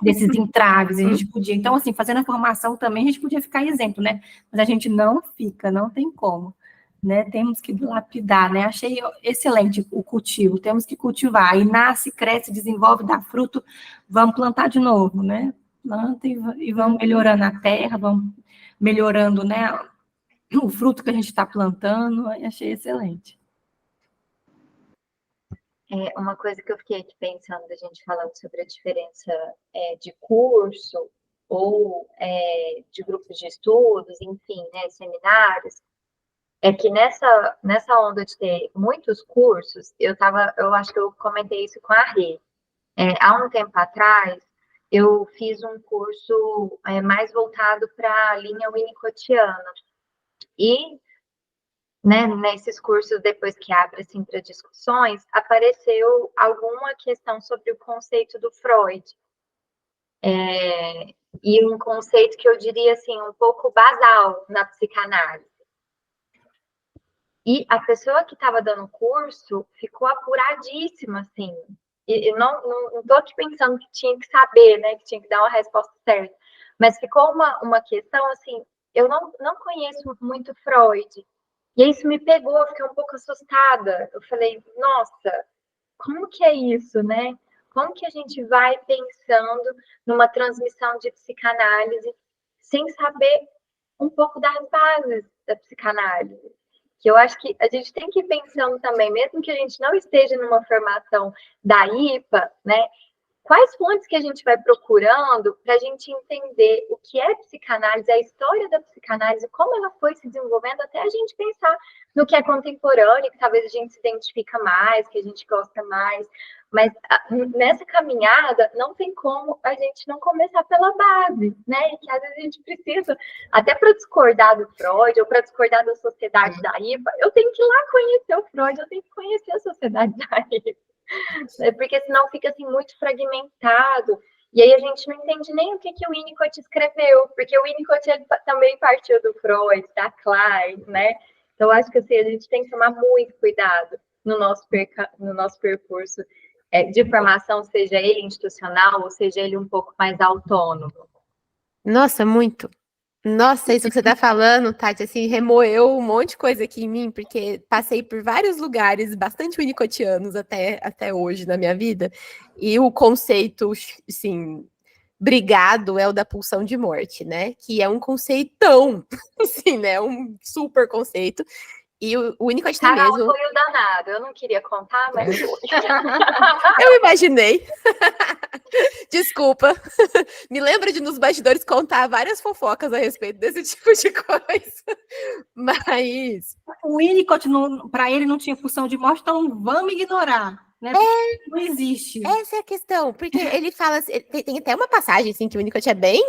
desses entraves, a gente podia. Então, assim, fazendo a formação também, a gente podia ficar isento, né? Mas a gente não fica, não tem como. Né, temos que lapidar, né? Achei excelente o cultivo, temos que cultivar. Aí nasce, cresce, desenvolve, dá fruto, vamos plantar de novo, né? Planta e vamos melhorando a terra, vamos melhorando, né, o fruto que a gente está plantando. Achei excelente. Uma coisa que eu fiquei aqui pensando, da gente falando sobre a diferença de curso ou de grupos de estudos, enfim, né, seminários, é que nessa onda de ter muitos cursos, eu acho que eu comentei isso com a Rê. Há um tempo atrás, eu fiz um curso mais voltado para a linha winnicottiana. E, né, nesses cursos, depois que abre assim, para discussões, apareceu alguma questão sobre o conceito do Freud. E um conceito que eu diria assim, um pouco basal na psicanálise. E a pessoa que estava dando o curso ficou apuradíssima, assim. E eu não estou aqui pensando que tinha que saber, né, que tinha que dar uma resposta certa. Mas ficou uma questão, assim, eu não conheço muito Freud. E isso me pegou, eu fiquei um pouco assustada. Eu falei, nossa, como que é isso, né? Como que a gente vai pensando numa transmissão de psicanálise sem saber um pouco das bases da psicanálise? Que eu acho que a gente tem que ir pensando também, mesmo que a gente não esteja numa formação da IPA, né? Quais fontes que a gente vai procurando para a gente entender o que é psicanálise, a história da psicanálise, como ela foi se desenvolvendo, até a gente pensar no que é contemporâneo, que talvez a gente se identifica mais, que a gente gosta mais. Mas nessa caminhada, não tem como a gente não começar pela base, né? E que às vezes a gente precisa, até para discordar do Freud, ou para discordar da sociedade da IPA, eu tenho que ir lá conhecer o Freud, eu tenho que conhecer a sociedade da IPA. Porque senão fica assim muito fragmentado E aí a gente não entende nem o que o Winnicott escreveu, porque o Winnicott ele também partiu do Freud, da Klein, né? Então, acho que assim, a gente tem que tomar muito cuidado no nosso percurso de formação, seja ele institucional ou seja ele um pouco mais autônomo. Nossa, muito. Nossa, isso que você tá falando, Tati, assim, remoeu um monte de coisa aqui em mim, porque passei por vários lugares bastante winnicottianos até hoje na minha vida, e o conceito, assim, brigado é o da pulsão de morte, né? Que é um conceitão, assim, né? Um super conceito. E o Winnicott tem Carol, mesmo. foi o danado. Eu não queria contar, mas foi. Eu imaginei. Desculpa. Me lembro de nos bastidores contar várias fofocas a respeito desse tipo de coisa. Mas O Winnicott, para ele, não tinha pulsão de morte, então vamos ignorar. Né? Não existe. Essa é a questão, porque ele fala assim, tem até uma passagem assim que o Winnicott é bem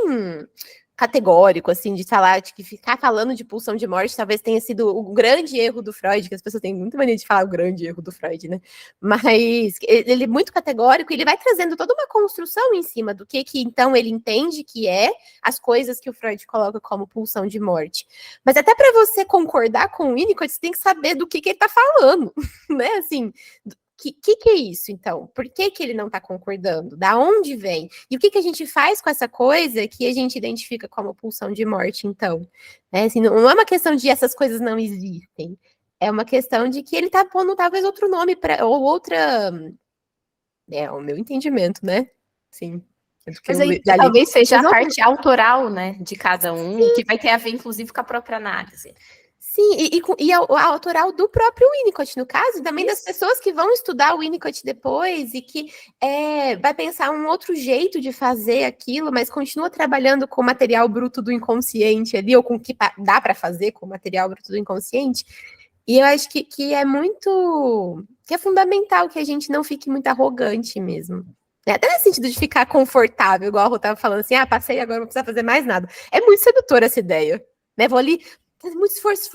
categórico, assim, de falar, de que ficar falando de pulsão de morte talvez tenha sido o grande erro do Freud, que as pessoas têm muita mania de falar o grande erro do Freud, né? Mas ele é muito categórico e ele vai trazendo toda uma construção em cima do que então ele entende que é as coisas que o Freud coloca como pulsão de morte. Mas até para você concordar com o Winnicott, você tem que saber do que ele tá falando, né? Assim, que é isso, então? Por que ele não está concordando? Da onde vem? E o que a gente faz com essa coisa que a gente identifica como pulsão de morte, então? Assim, não é uma questão de essas coisas não existem. É uma questão de que ele está pondo talvez outro nome ou outra... É o meu entendimento, né? Sim. Mas aí talvez seja a parte autoral, né, de cada um, sim, que vai ter a ver, inclusive, com a própria análise. Sim, e a autoral do próprio Winnicott, no caso, e também das pessoas que vão estudar o Winnicott depois e que vai pensar um outro jeito de fazer aquilo, mas continua trabalhando com o material bruto do inconsciente ali, ou com o que dá para fazer com o material bruto do inconsciente. E eu acho que é muito... que é fundamental que a gente não fique muito arrogante mesmo. Até nesse sentido de ficar confortável, igual a Rô estava falando assim, passei, agora não vou precisar fazer mais nada. É muito sedutora essa ideia, né? Vou ali... muito esforço.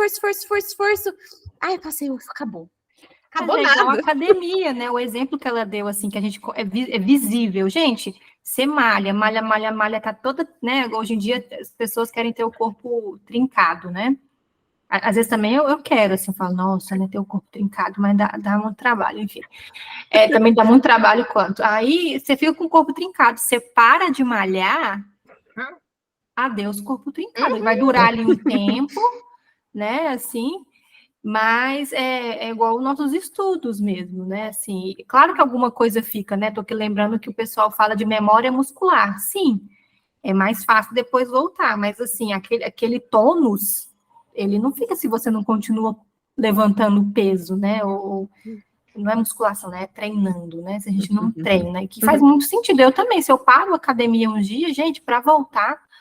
Ai, passei, acabou. Acabou nada. Igual a academia, né? O exemplo que ela deu, assim, que a gente é visível. Gente, você malha, tá toda, né? Hoje em dia as pessoas querem ter o corpo trincado, né? Às vezes também eu quero, assim, eu falo, nossa, né, ter o corpo trincado, mas dá muito trabalho, enfim. Também dá muito trabalho quanto. Aí você fica com o corpo trincado, você para de malhar, adeus corpo trincado. Ele vai durar ali um tempo, né, assim, mas é igual os nossos estudos mesmo, né, assim, claro que alguma coisa fica, né, tô aqui lembrando que o pessoal fala de memória muscular, sim, é mais fácil depois voltar, mas assim, aquele tônus, ele não fica se você não continua levantando peso, né, ou não é musculação, né, é treinando, né, se a gente não treina, e que faz muito sentido, eu também, se eu paro a academia um dia, gente, para voltar,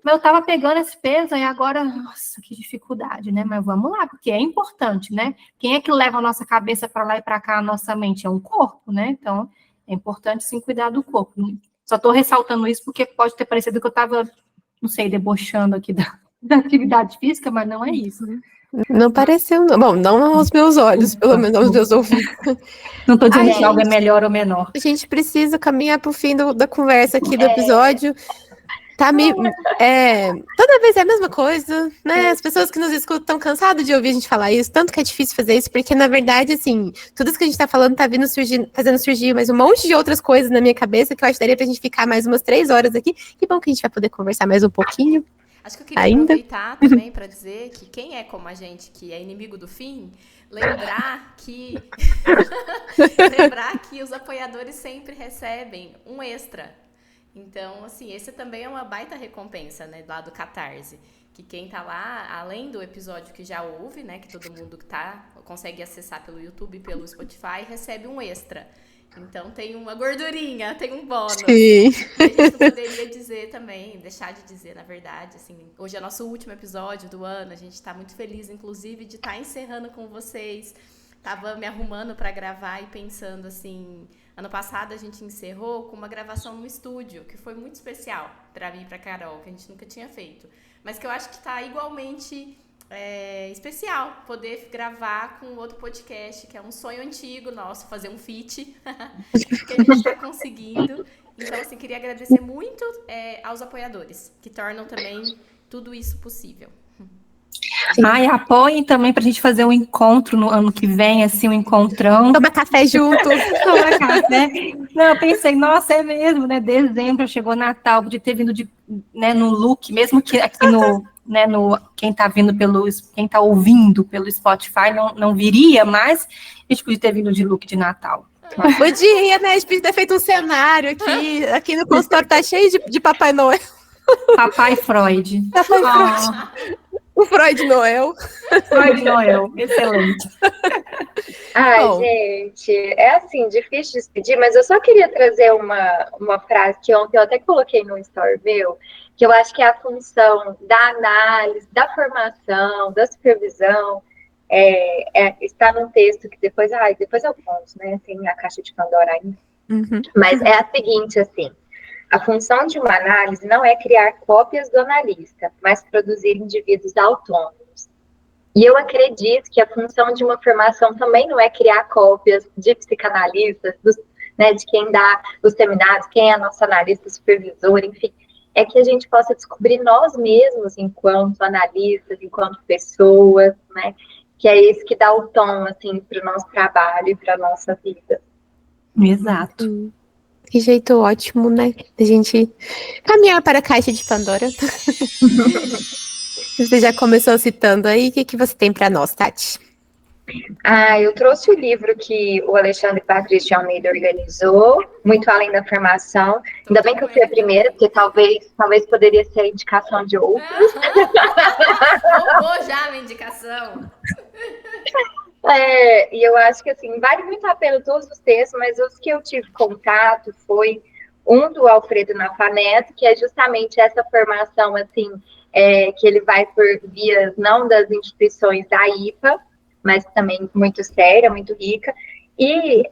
eu tava pegando esse peso e agora, nossa, que dificuldade, né, mas vamos lá, porque é importante, né, quem é que leva a nossa cabeça para lá e para cá, a nossa mente? É um corpo, né, então é importante sim cuidar do corpo. Só estou ressaltando isso porque pode ter parecido que eu estava, não sei, debochando aqui da atividade física, mas não é isso. Não pareceu, não. Bom, não aos meus olhos, pelo menos aos meus ouvidos. Não estou dizendo que algo é melhor ou menor. A gente precisa caminhar para o fim da conversa aqui do episódio. Toda vez é a mesma coisa, né? As pessoas que nos escutam estão cansadas de ouvir a gente falar isso, tanto que é difícil fazer isso, porque, na verdade, assim, tudo isso que a gente tá falando tá fazendo surgir mais um monte de outras coisas na minha cabeça que eu acho que daria pra gente ficar mais umas 3 horas aqui. Que bom que a gente vai poder conversar mais um pouquinho. Acho que eu queria aproveitar também para dizer que quem é como a gente, que é inimigo do fim, lembrar que os apoiadores sempre recebem um extra. Então, assim, esse também é uma baita recompensa, né, lá do Catarse. Que quem tá lá, além do episódio que já ouve, né, que todo mundo consegue acessar pelo YouTube e pelo Spotify, recebe um extra. Então tem uma gordurinha, tem um bônus. Sim. E a gente não poderia dizer também, deixar de dizer, na verdade, assim, hoje é nosso último episódio do ano, a gente tá muito feliz, inclusive, de estar encerrando com vocês. Tava me arrumando para gravar e pensando assim, ano passado a gente encerrou com uma gravação no estúdio, que foi muito especial para mim e para Carol, que a gente nunca tinha feito, mas que eu acho que tá igualmente especial poder gravar com outro podcast, que é um sonho antigo nosso, fazer um feat, que a gente está conseguindo. Então, assim, queria agradecer muito aos apoiadores, que tornam também tudo isso possível. E apoiem também pra gente fazer um encontro no ano que vem, assim, um encontrão. Toma café junto. Toma café. Não, eu pensei, nossa, é mesmo, né? Dezembro, chegou Natal, podia ter vindo no look, mesmo que aqui quem tá ouvindo pelo Spotify não viria, mas a gente podia ter vindo de look de Natal. Podia, né? A gente podia ter feito um cenário aqui. Aqui no consultório tá cheio de Papai Noel. Papai Freud. Papai Freud. O Freud Noel. Freud Noel, excelente. Ai, gente, é assim, difícil de despedir, mas eu só queria trazer uma frase que ontem eu até coloquei no story meu, que eu acho que é a função da análise, da formação, da supervisão, está num texto que depois eu conto, né? Tem a caixa de Pandora ainda. Uhum. Mas é a seguinte, assim, a função de uma análise não é criar cópias do analista, mas produzir indivíduos autônomos. E eu acredito que a função de uma formação também não é criar cópias de psicanalistas, de quem dá os seminários, quem é nosso analista, supervisor, enfim. É que a gente possa descobrir nós mesmos enquanto analistas, enquanto pessoas, né? Que é isso que dá o tom, assim, para o nosso trabalho e para a nossa vida. Exato. Que jeito ótimo, né? Da gente caminhar para a caixa de Pandora. Você já começou citando aí, o que você tem para nós, Tati? Eu trouxe o livro que o Alexandre Patrício de Almeida organizou, Muito Além da Formação. Ainda bem que eu fui a primeira, porque talvez poderia ser a indicação de outros. Roubou já a indicação. E eu acho que, assim, vale muito a pena todos os textos, mas os que eu tive contato foi um do Alfredo Nafaneto, que é justamente essa formação, assim, que ele vai por vias não das instituições da IPA, mas também muito séria, muito rica, e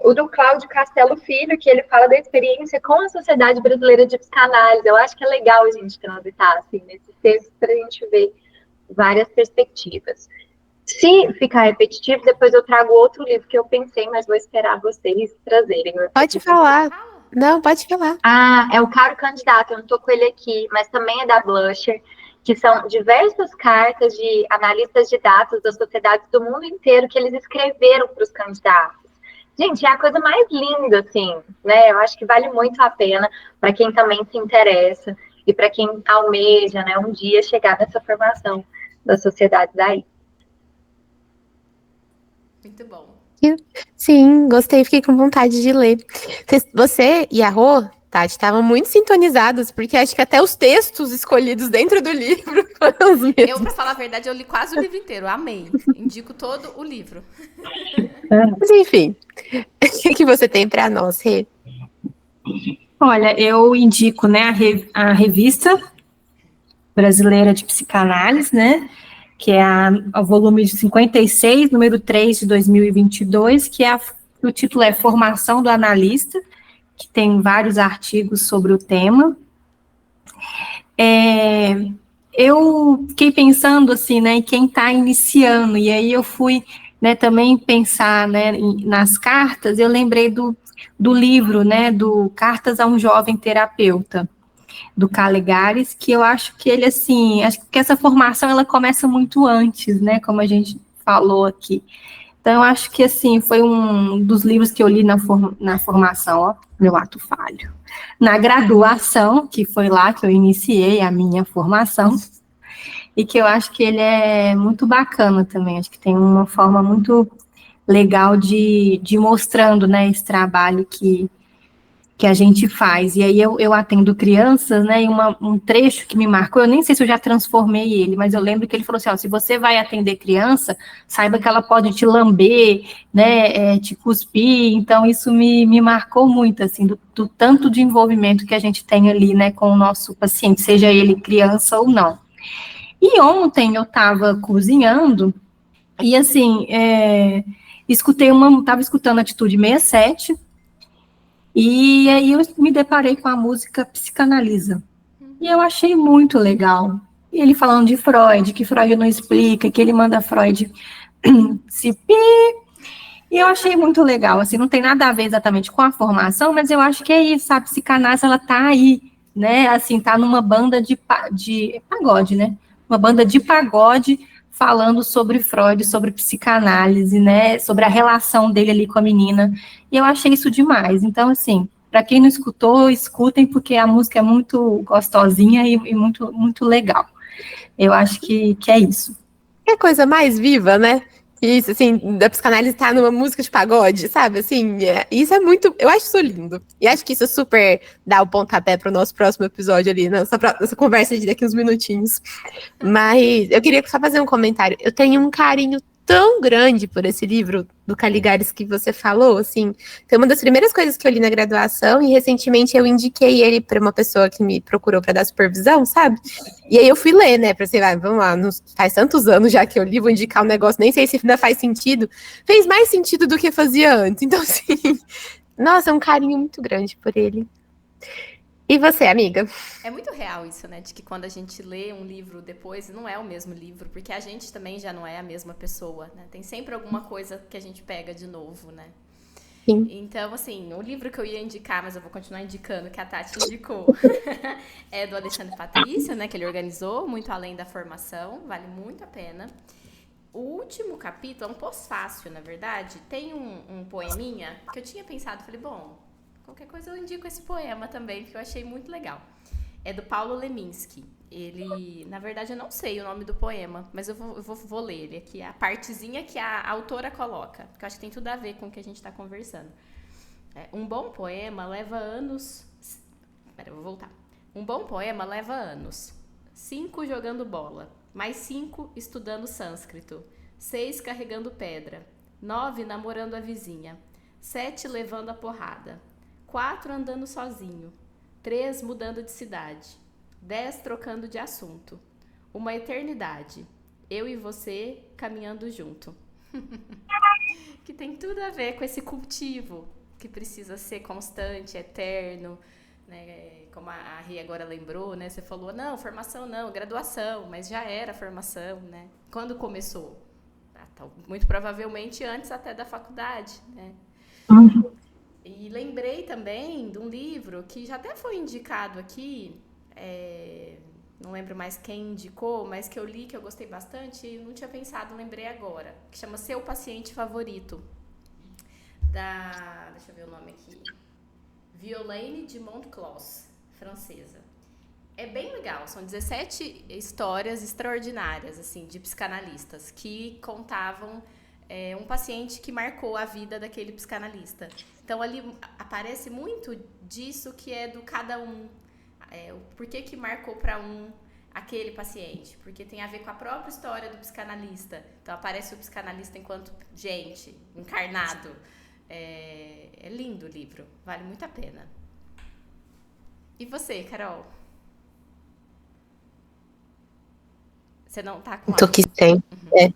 o do Cláudio Castelo Filho, que ele fala da experiência com a Sociedade Brasileira de Psicanálise. Eu acho que é legal a gente transitar, assim, nesses textos para a gente ver várias perspectivas. Se ficar repetitivo, depois eu trago outro livro que eu pensei, mas vou esperar vocês trazerem. Pode falar. Não, pode falar. É o Caro Candidato, eu não estou com ele aqui, mas também é da Blusher, que são diversas cartas de analistas de dados das sociedades do mundo inteiro que eles escreveram para os candidatos. Gente, é a coisa mais linda, assim, né? Eu acho que vale muito a pena para quem também se interessa e para quem almeja, né, um dia chegar nessa formação da sociedade daí. Muito bom. Sim, gostei, fiquei com vontade de ler. Você e a Rô, Tati, estavam muito sintonizados, porque acho que até os textos escolhidos dentro do livro foram os mesmos. Eu, pra falar a verdade, eu li quase o livro inteiro, amei. Indico todo o livro. Mas enfim, o que você tem para nós, Rê? Olha, eu indico, né, a revista brasileira de psicanálise, né, que é o volume de 56, número 3 de 2022, o título é Formação do Analista, que tem vários artigos sobre o tema. Eu fiquei pensando, assim, né, em quem está iniciando, e aí eu fui, né, também pensar, né, nas cartas. Eu lembrei do livro, né, do Cartas a um Jovem Terapeuta, do Calegares, que eu acho que ele, assim, acho que essa formação, ela começa muito antes, né, como a gente falou aqui. Então, eu acho que, assim, foi um dos livros que eu li na formação, ó, meu ato falho, na graduação, que foi lá que eu iniciei a minha formação, e que eu acho que ele é muito bacana também, acho que tem uma forma muito legal de mostrando, né, esse trabalho que a gente faz. E aí eu atendo crianças, né, e um trecho que me marcou, eu nem sei se eu já transformei ele, mas eu lembro que ele falou assim, ó, se você vai atender criança, saiba que ela pode te lamber, né, te cuspir. Então isso me marcou muito, assim, do tanto de envolvimento que a gente tem ali, né, com o nosso paciente, seja ele criança ou não. E ontem eu estava cozinhando, e assim, estava escutando Atitude 67, e aí eu me deparei com a música Psicanaliza. E eu achei muito legal, E ele falando de Freud, que Freud não explica, que ele manda Freud se pi. E eu achei muito legal, assim, não tem nada a ver exatamente com a formação, mas eu acho que é isso, a psicanálise, ela tá aí, né, assim, tá numa banda de pagode, né, uma banda de pagode falando sobre Freud, sobre psicanálise, né, sobre a relação dele ali com a menina, e eu achei isso demais. Então, assim, para quem não escutou, escutem, porque a música é muito gostosinha e muito, muito legal. Eu acho que é isso. É coisa mais viva, né? Isso, assim, da psicanálise tá numa música de pagode, sabe? Assim, isso é muito. Eu acho isso lindo. E acho que isso super dá o pontapé pro nosso próximo episódio ali, nossa conversa de daqui uns minutinhos. Mas eu queria só fazer um comentário. Eu tenho um carinho tão grande por esse livro do Caligares que você falou, assim. Foi uma das primeiras coisas que eu li na graduação e recentemente eu indiquei ele para uma pessoa que me procurou para dar supervisão, sabe? E aí eu fui ler, né, para sei lá, vamos lá, faz tantos anos já que eu li, vou indicar um negócio, nem sei se ainda faz sentido. Fez mais sentido do que fazia antes. Então, assim, nossa, é um carinho muito grande por ele. E você, amiga? É muito real isso, né? De que quando a gente lê um livro depois, não é o mesmo livro, porque a gente também já não é a mesma pessoa, né? Tem sempre alguma coisa que a gente pega de novo, né? Sim. Então, assim, o livro que eu ia indicar, mas eu vou continuar indicando, que a Tati indicou, é do Alexandre Patrício, né? Que ele organizou, Muito Além da Formação, vale muito a pena. O último capítulo é um pós-fácil, na verdade. Tem um poeminha que eu tinha pensado, falei, bom, qualquer coisa eu indico esse poema também, porque eu achei muito legal. É do Paulo Leminski. Ele, na verdade, eu não sei o nome do poema, mas eu vou ler ele aqui, a partezinha que a autora coloca, porque eu acho que tem tudo a ver com o que a gente está conversando. Um bom poema leva anos... Espera, eu vou voltar. Um bom poema leva anos. 5 jogando bola, mais 5 estudando sânscrito, 6 carregando pedra, 9 namorando a vizinha, 7 levando a porrada, 4 andando sozinho, 3 mudando de cidade, 10 trocando de assunto, uma eternidade, eu e você caminhando junto. Que tem tudo a ver com esse cultivo que precisa ser constante, eterno, né? Como a Ri agora lembrou, né? Você falou, não, formação não, graduação, mas já era formação, né? Quando começou? Muito provavelmente antes até da faculdade, né? Uhum. E lembrei também de um livro que já até foi indicado aqui, não lembro mais quem indicou, mas que eu li, que eu gostei bastante e não tinha pensado, lembrei agora, que chama Seu Paciente Favorito, deixa eu ver o nome aqui, Violaine de Montclos, francesa. É bem legal, são 17 histórias extraordinárias, assim, de psicanalistas que contavam um paciente que marcou a vida daquele psicanalista. Então, ali aparece muito disso que é do cada um. Por que marcou para aquele paciente? Porque tem a ver com a própria história do psicanalista. Então, aparece o psicanalista enquanto gente, encarnado. É lindo o livro, vale muito a pena. E você, Carol? Você não tá com... Tô aqui sem. Uhum.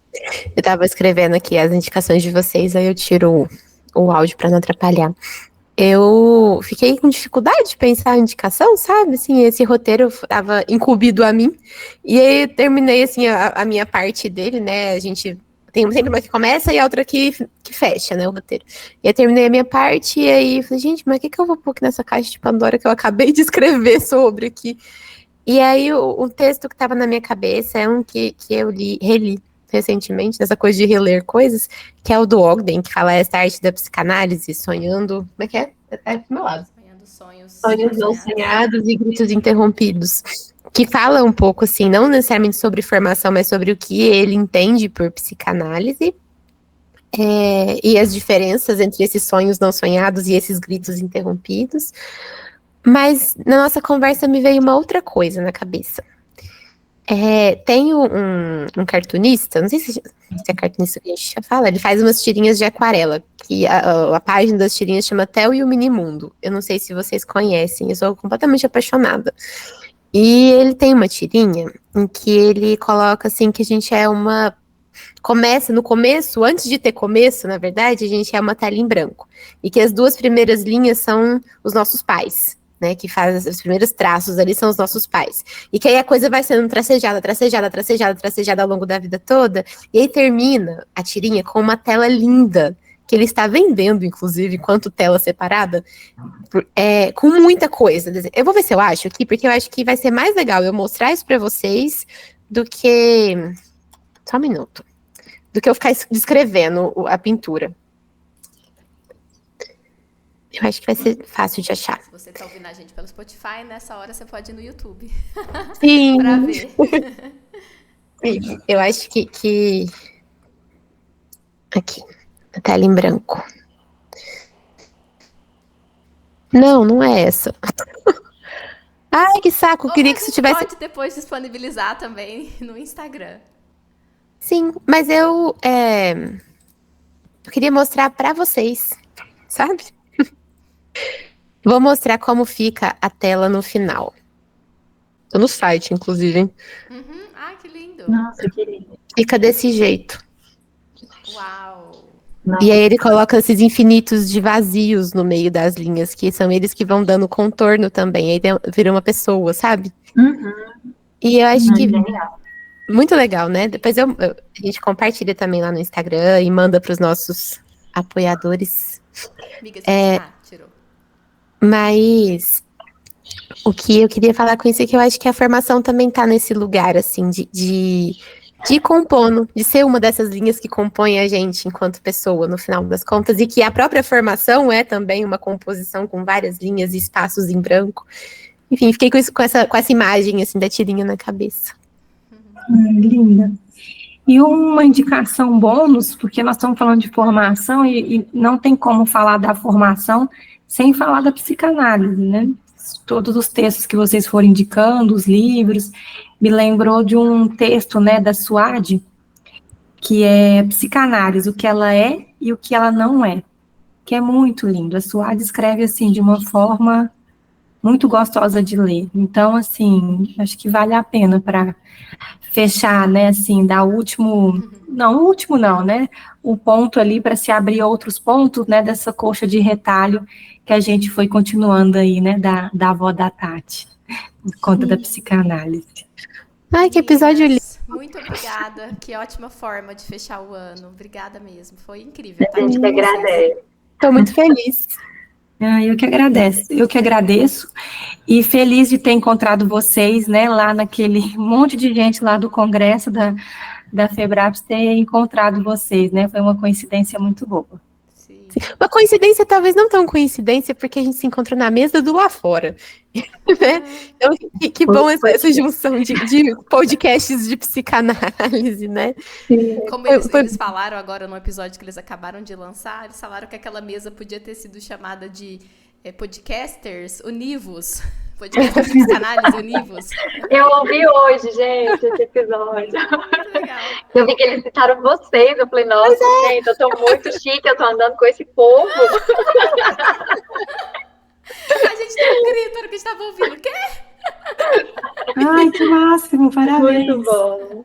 Eu tava escrevendo aqui as indicações de vocês, aí eu tiro o áudio pra não atrapalhar. Eu fiquei com dificuldade de pensar a indicação, sabe? Assim, esse roteiro tava incumbido a mim. E aí eu terminei, assim, a minha parte dele, né? A gente tem sempre uma que começa e a outra que fecha, né, o roteiro. E eu terminei a minha parte e aí falei, gente, mas o que eu vou pôr aqui nessa caixa de Pandora que eu acabei de escrever sobre aqui? E aí o texto que estava na minha cabeça é um que eu reli recentemente, nessa coisa de reler coisas, que é o do Ogden, que fala essa arte da psicanálise, sonhando... Como é que é? É pro meu lado. Sonhando Sonhos não sonhados e gritos interrompidos. Que fala um pouco, assim, não necessariamente sobre formação, mas sobre o que ele entende por psicanálise. E as diferenças entre esses sonhos não sonhados e esses gritos interrompidos. Mas na nossa conversa me veio uma outra coisa na cabeça. Tem um cartunista, não sei se é cartunista que a gente já fala, ele faz umas tirinhas de aquarela, que a página das tirinhas chama Theo e o Minimundo. Eu não sei se vocês conhecem, eu sou completamente apaixonada. E ele tem uma tirinha em que ele coloca assim que a gente começa no começo, antes de ter começo, na verdade, a gente é uma tela em branco. E que as 2 primeiras linhas são os nossos pais. né, que faz os primeiros traços ali, são os nossos pais. E que aí a coisa vai sendo tracejada ao longo da vida toda, e aí termina a tirinha com uma tela linda, que ele está vendendo, inclusive, enquanto tela separada, com muita coisa. Eu vou ver se eu acho aqui, porque eu acho que vai ser mais legal eu mostrar isso para vocês do que... Só um minuto. Do que eu ficar descrevendo a pintura. Eu acho que vai ser fácil de achar. Se você tá ouvindo a gente pelo Spotify, nessa hora você pode ir no YouTube. Sim. Pra ver. Eu acho que... Aqui. A tela em branco. Não é essa. Ai, que saco. Eu queria que isso tivesse... Pode depois disponibilizar também no Instagram. Sim, mas eu queria mostrar pra vocês, sabe? Vou mostrar como fica a tela no final. Tô no site, inclusive, hein? Uhum. Ah, que lindo. Nossa, que lindo. Fica desse jeito. Uau. Nossa. E aí ele coloca esses infinitos de vazios no meio das linhas, que são eles que vão dando contorno também. Aí vira uma pessoa, sabe? Uhum. E eu acho que... Legal. Muito legal, né? Depois a gente compartilha também lá no Instagram e manda para os nossos apoiadores. Amiga, tirou. Mas o que eu queria falar com isso é que eu acho que a formação também tá nesse lugar, assim, de compondo, de ser uma dessas linhas que compõe a gente enquanto pessoa, no final das contas, e que a própria formação é também uma composição com várias linhas e espaços em branco. Enfim, fiquei com essa imagem, assim, da tirinha na cabeça. Linda. E uma indicação bônus, porque nós estamos falando de formação e não tem como falar da formação sem falar da psicanálise, né? Todos os textos que vocês foram indicando, os livros, me lembrou de um texto, né, da Suade, que é Psicanálise, o que ela é e o que ela não é, que é muito lindo. A Suade escreve, assim, de uma forma muito gostosa de ler. Então, assim, acho que vale a pena para fechar, né, assim, dar o último não, né, o ponto ali para se abrir outros pontos, né, dessa coxa de retalho que a gente foi continuando aí, né, da avó da Tati, por conta da psicanálise. Ai, que episódio lindo. Muito obrigada, que ótima forma de fechar o ano. Obrigada mesmo, foi incrível. A gente que agradece. Estou muito feliz. Eu que agradeço, e feliz de ter encontrado vocês, né, lá naquele monte de gente lá do congresso da FEBRAPS, ter encontrado vocês, né, foi uma coincidência muito boa. Sim. Uma coincidência, talvez não tão coincidência, porque a gente se encontrou na mesa do Lá Fora, né? Então, que bom essa junção de podcasts de psicanálise, né? Como eles falaram agora no episódio que eles acabaram de lançar, eles falaram que aquela mesa podia ter sido chamada de podcasters univos. Podcasters de psicanálise univos. Eu ouvi hoje, gente, esse episódio. Muito legal. Eu vi que eles citaram vocês, eu falei, nossa, gente, eu tô muito chique, eu tô andando com esse povo. A gente deu um grito na hora que a gente tava ouvindo. O quê? Ai, que máximo, parabéns. Muito bom.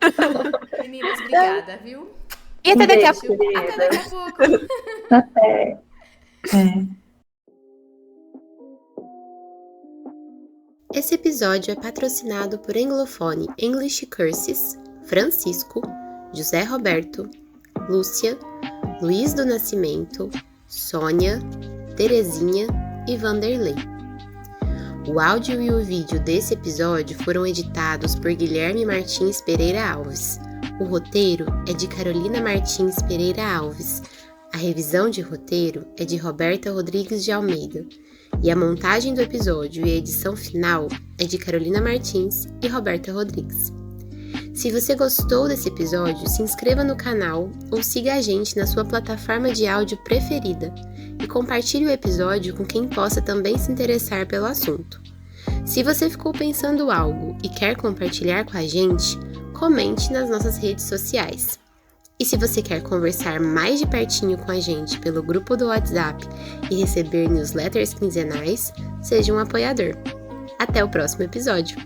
Meninas, obrigada, viu? E até daqui a Beijo, pouco. querida. Até daqui a pouco. Até. Esse episódio é patrocinado por Anglofone English Curses, Francisco, José Roberto, Lúcia, Luiz do Nascimento, Sônia, Terezinha e Vanderlei. O áudio e o vídeo desse episódio foram editados por Guilherme Martins Pereira Alves. O roteiro é de Carolina Martins Pereira Alves. A revisão de roteiro é de Roberta Rodrigues de Almeida. E a montagem do episódio e a edição final é de Carolina Martins e Roberta Rodrigues. Se você gostou desse episódio, se inscreva no canal ou siga a gente na sua plataforma de áudio preferida e compartilhe o episódio com quem possa também se interessar pelo assunto. Se você ficou pensando algo e quer compartilhar com a gente, comente nas nossas redes sociais. E se você quer conversar mais de pertinho com a gente pelo grupo do WhatsApp e receber newsletters quinzenais, seja um apoiador. Até o próximo episódio!